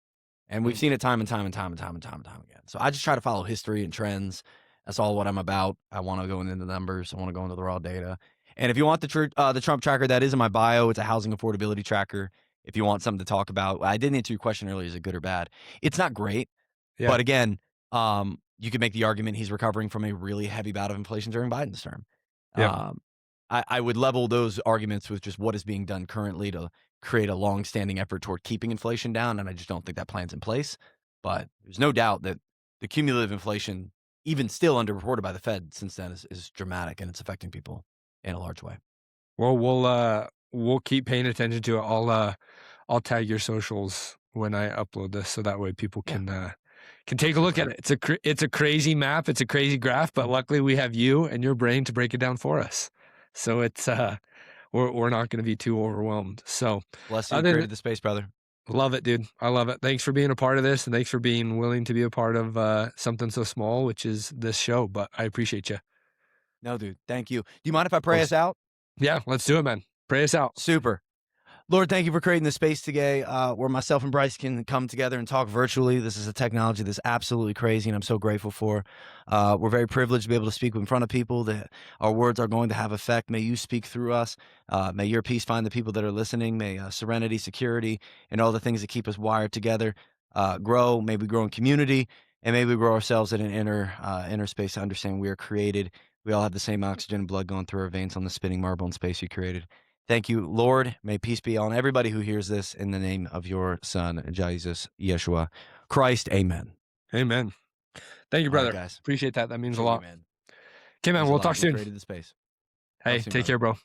And we've Mm. seen it time and time and time and time and time and time again. So I just try to follow history and trends. That's all what I'm about. I want to go into the numbers. I want to go into the raw data. And if you want the Trump tracker, that is in my bio. It's a housing affordability tracker. if you want something to talk about. I didn't answer your question earlier. Is it good or bad? It's not great. Yeah. But again, you could make the argument he's recovering from a really heavy bout of inflation during Biden's term. Yeah. Um, I would level those arguments with just what is being done currently to create a long-standing effort toward keeping inflation down, and I just don't think that plan's in place. But there's no doubt that the cumulative inflation, even still underreported by the Fed since then, is dramatic, and it's affecting people in a large way. Well, we'll keep paying attention to it. I'll tag your socials when I upload this, so that way people Yeah. can take a look at it. It's a crazy map. It's a crazy graph, but luckily we have you and your brain to break it down for us. So it's we're not going to be too overwhelmed. So Bless you, other than created the space, brother. love it, dude. I love it. Thanks for being a part of this, and thanks for being willing to be a part of something so small, which is this show. But I appreciate you. No, dude, thank you. Do you mind if I Of pray us course. out? Yeah, let's do it, man. Pray us out. Super. Lord, thank you for creating this space today where myself and Bryce can come together and talk virtually. This is a technology that's absolutely crazy, and I'm so grateful for. We're very privileged to be able to speak in front of people, that our words are going to have effect. May you speak through us. May your peace find the people that are listening. May serenity, security, and all the things that keep us wired together grow. May we grow in community, and may we grow ourselves in an inner space to understand we are created. We all have the same oxygen and blood going through our veins on the spinning marble in space you created. Thank you, Lord. May peace be on everybody who hears this in the name of your Son, Jesus, Yeshua Christ. Amen. Amen. Thank you, All right, brother. guys. Appreciate that. That means a Appreciate you, lot. man. Okay, man. Means a We'll lot. talk You soon. created the space. Hey, Talk soon, take brother. care, bro.